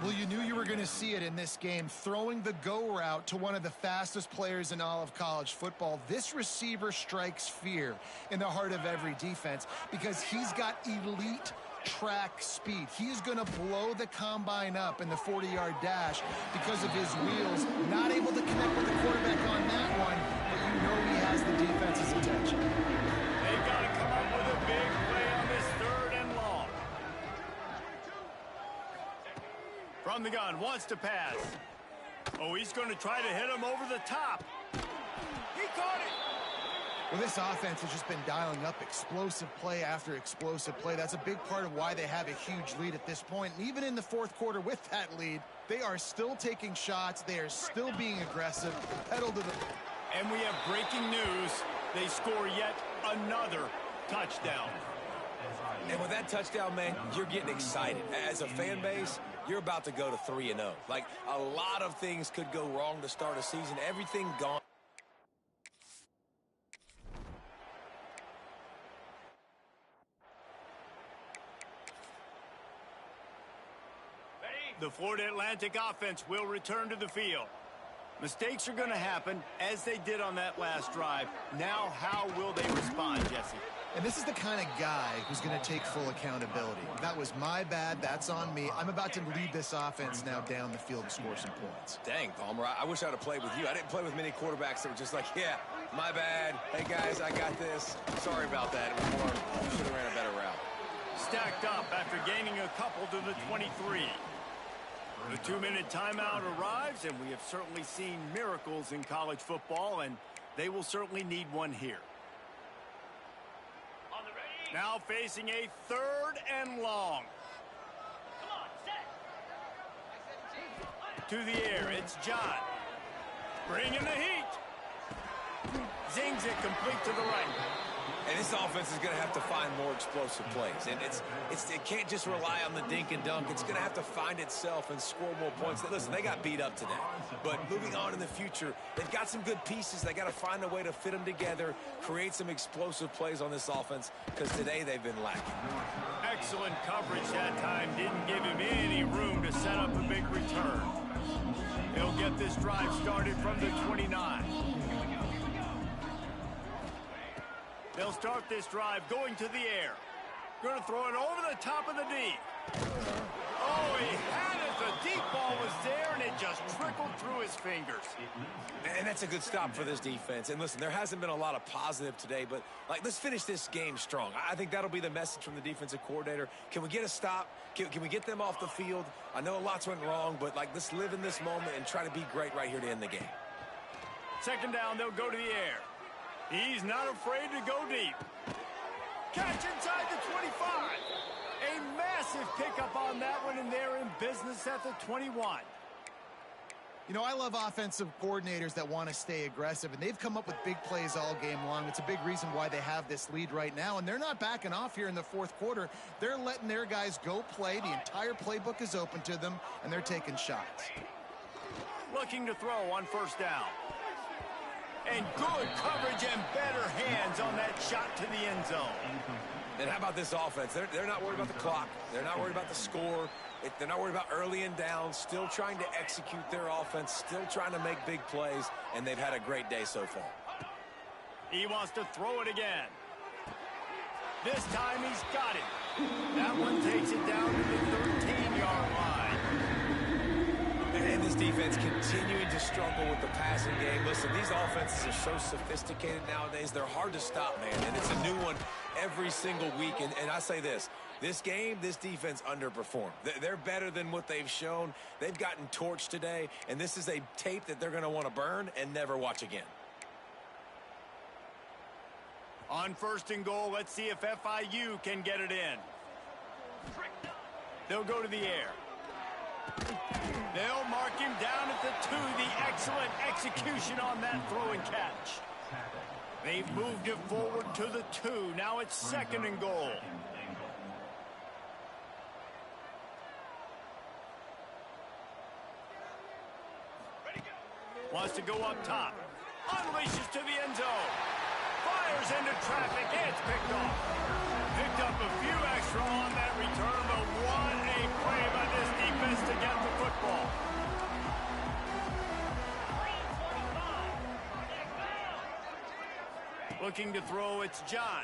Well, you knew you were going to see it in this game, throwing the go route to one of the fastest players in all of college football. This receiver strikes fear in the heart of every defense because he's got elite track speed. He's going to blow the combine up in the 40-yard dash because of his wheels. Not able to connect with the quarterback on that one, but you know he has the defense's attention. They've got to come up with a big play on this 3rd and long. From the gun, wants to pass. Oh, he's going to try to hit him over the top. He caught it. Well, this offense has just been dialing up explosive play after explosive play. That's a big part of why they have a huge lead at this point. And even in the 4th quarter with that lead, they are still taking shots. They are still being aggressive. Pedal to the... And we have breaking news. They score yet another touchdown. And with that touchdown, man, you're getting excited. As a fan base, you're about to go to 3-0. Like, a lot of things could go wrong to start a season. Everything gone. The Florida Atlantic offense will return to the field. Mistakes are going to happen, as they did on that last drive. Now, how will they respond, Jesse? And this is the kind of guy who's going to take full accountability. That was my bad. That's on me. I'm about to lead this offense now down the field and score some points. Dang, Palmer, I wish I'd have played with you. I didn't play with many quarterbacks that were just like, yeah, my bad. Hey, guys, I got this. Sorry about that. It was more, should have ran a better route. Stacked up after gaining a couple to the 23. The 2-minute timeout arrives, and we have certainly seen miracles in college football, and they will certainly need one here. Now facing a 3rd and long. To the air, it's John. Bringing the heat. Zings it complete to the right. And this offense is going to have to find more explosive plays. And it can't just rely on the dink and dunk. It's going to have to find itself and score more points. Listen, they got beat up today. But moving on in the future, they've got some good pieces. They got to find a way to fit them together, create some explosive plays on this offense, because today they've been lacking. Excellent coverage that time. Didn't give him any room to set up a big return. He'll get this drive started from the 29. They'll start this drive going to the air. Going to throw it over the top of the D. Oh, he had it. The deep ball was there, and it just trickled through his fingers. And that's a good stop for this defense. And listen, there hasn't been a lot of positive today, but let's finish this game strong. I think that'll be the message from the defensive coordinator. Can we get a stop? Can we get them off the field? I know lots went wrong, but let's live in this moment and try to be great right here to end the game. 2nd down, they'll go to the air. He's not afraid to go deep. Catch inside the 25. A massive pickup on that one, and they're in business at the 21. You know, I love offensive coordinators that want to stay aggressive, and they've come up with big plays all game long. It's a big reason why they have this lead right now, and they're not backing off here in the 4th quarter. They're letting their guys go play. The entire playbook is open to them, and they're taking shots. Looking to throw on 1st down. And good coverage and better hands on that shot to the end zone. And how about this offense? They're not worried about the clock. They're not worried about the score. They're not worried about early and down. Still trying to execute their offense. Still trying to make big plays. And they've had a great day so far. He wants to throw it again. This time he's got it. That one takes it down to the 13-yard line. And this defense continuing to struggle with the passing game. Listen, these offenses are so sophisticated nowadays. They're hard to stop, man. And it's a new one every single week. And I say this game, this defense underperformed. They're better than what they've shown. They've gotten torched today. And this is a tape that they're going to want to burn and never watch again. On 1st and goal, let's see if FIU can get it in. They'll go to the air. They'll mark him down at the 2. The excellent execution on that throw and catch. They've moved it forward to the 2. Now it's 2nd and goal. Wants to go up top. Unleashes to the end zone. Fires into traffic. It's picked off. Picked up a few extra on that return, but what a play by this defense to get the football. Looking to throw, it's John.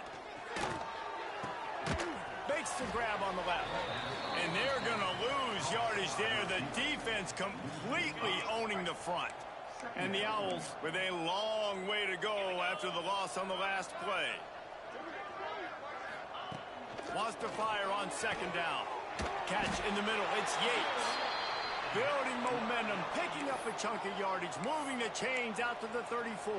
Makes the grab on the left. And they're going to lose yardage there. The defense completely owning the front. And the Owls with a long way to go after the loss on the last play. Wants to fire on 2nd down. Catch in the middle. It's Yates. Building momentum, picking up a chunk of yardage, moving the chains out to the 34.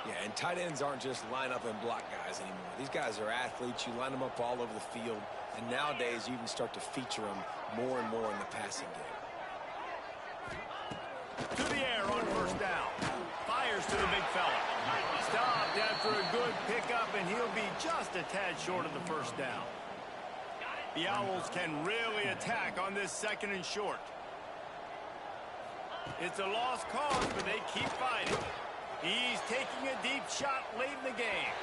Yeah, and tight ends aren't just line up and block guys anymore. These guys are athletes. You line them up all over the field. And nowadays, you even start to feature them more and more in the passing game. To the air on 1st down. Fires to the big fella. Stopped after a good pickup, and he'll be just a tad short of the 1st down. The Owls can really attack on this 2nd and short. It's a lost cause, but they keep fighting. He's taking a deep shot late in the game.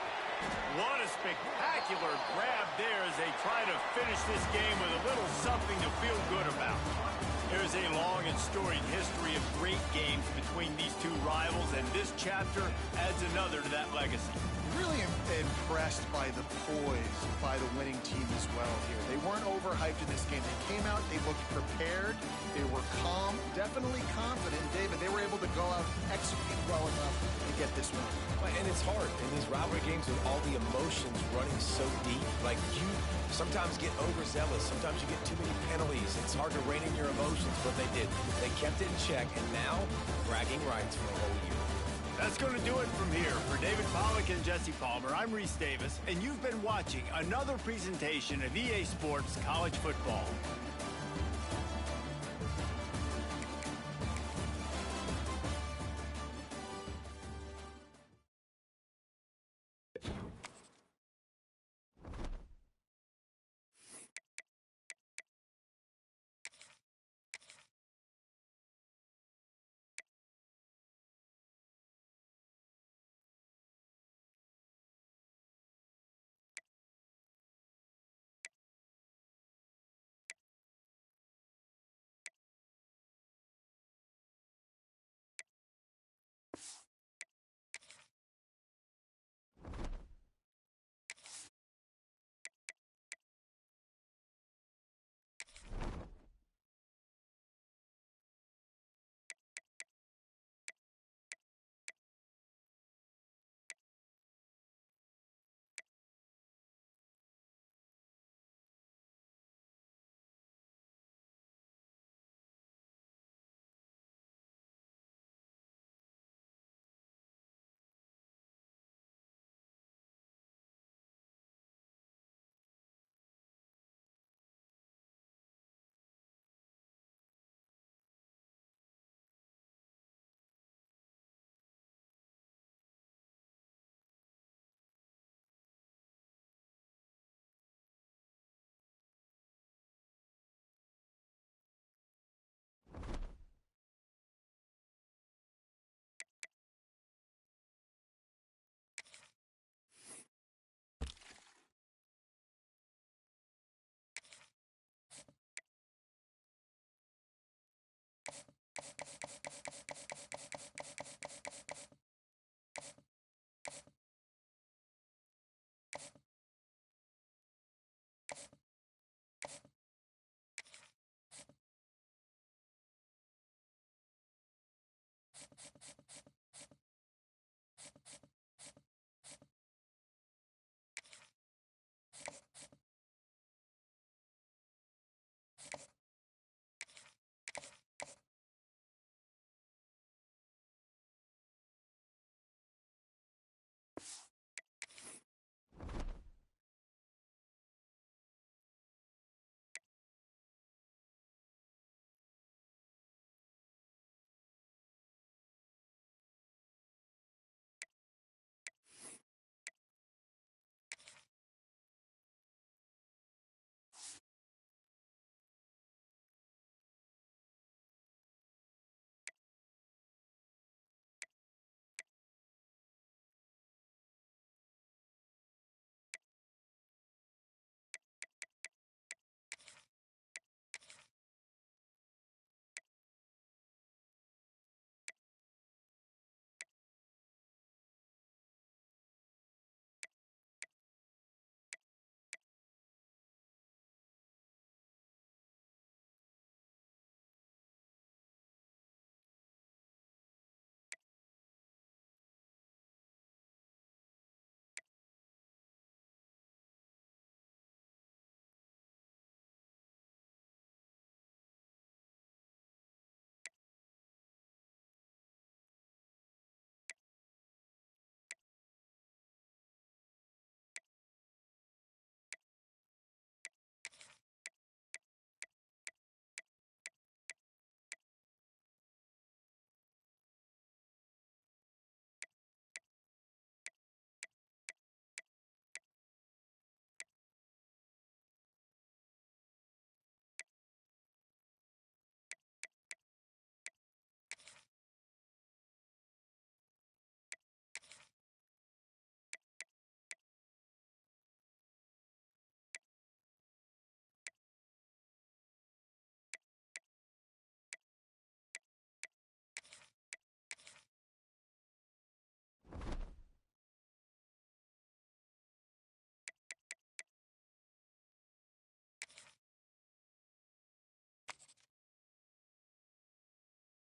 What a spectacular grab there as they try to finish this game with a little something to feel good about. There's a long and storied history of great games between these two rivals, and this chapter adds another to that legacy. really impressed by the poise by the winning team as well here. They weren't overhyped in this game. They came out, they looked prepared, they were calm, definitely confident. David, they were able to go out and execute well enough to get this win. And it's hard in these rivalry games with all the emotions running so deep. Like, you sometimes get overzealous. Sometimes you get too many penalties. It's hard to rein in your emotions, but they did. They kept it in check, and now bragging rights for a whole year. That's going to do it from here. For David Pollack and Jesse Palmer, I'm Reese Davis, and you've been watching another presentation of EA Sports College Football.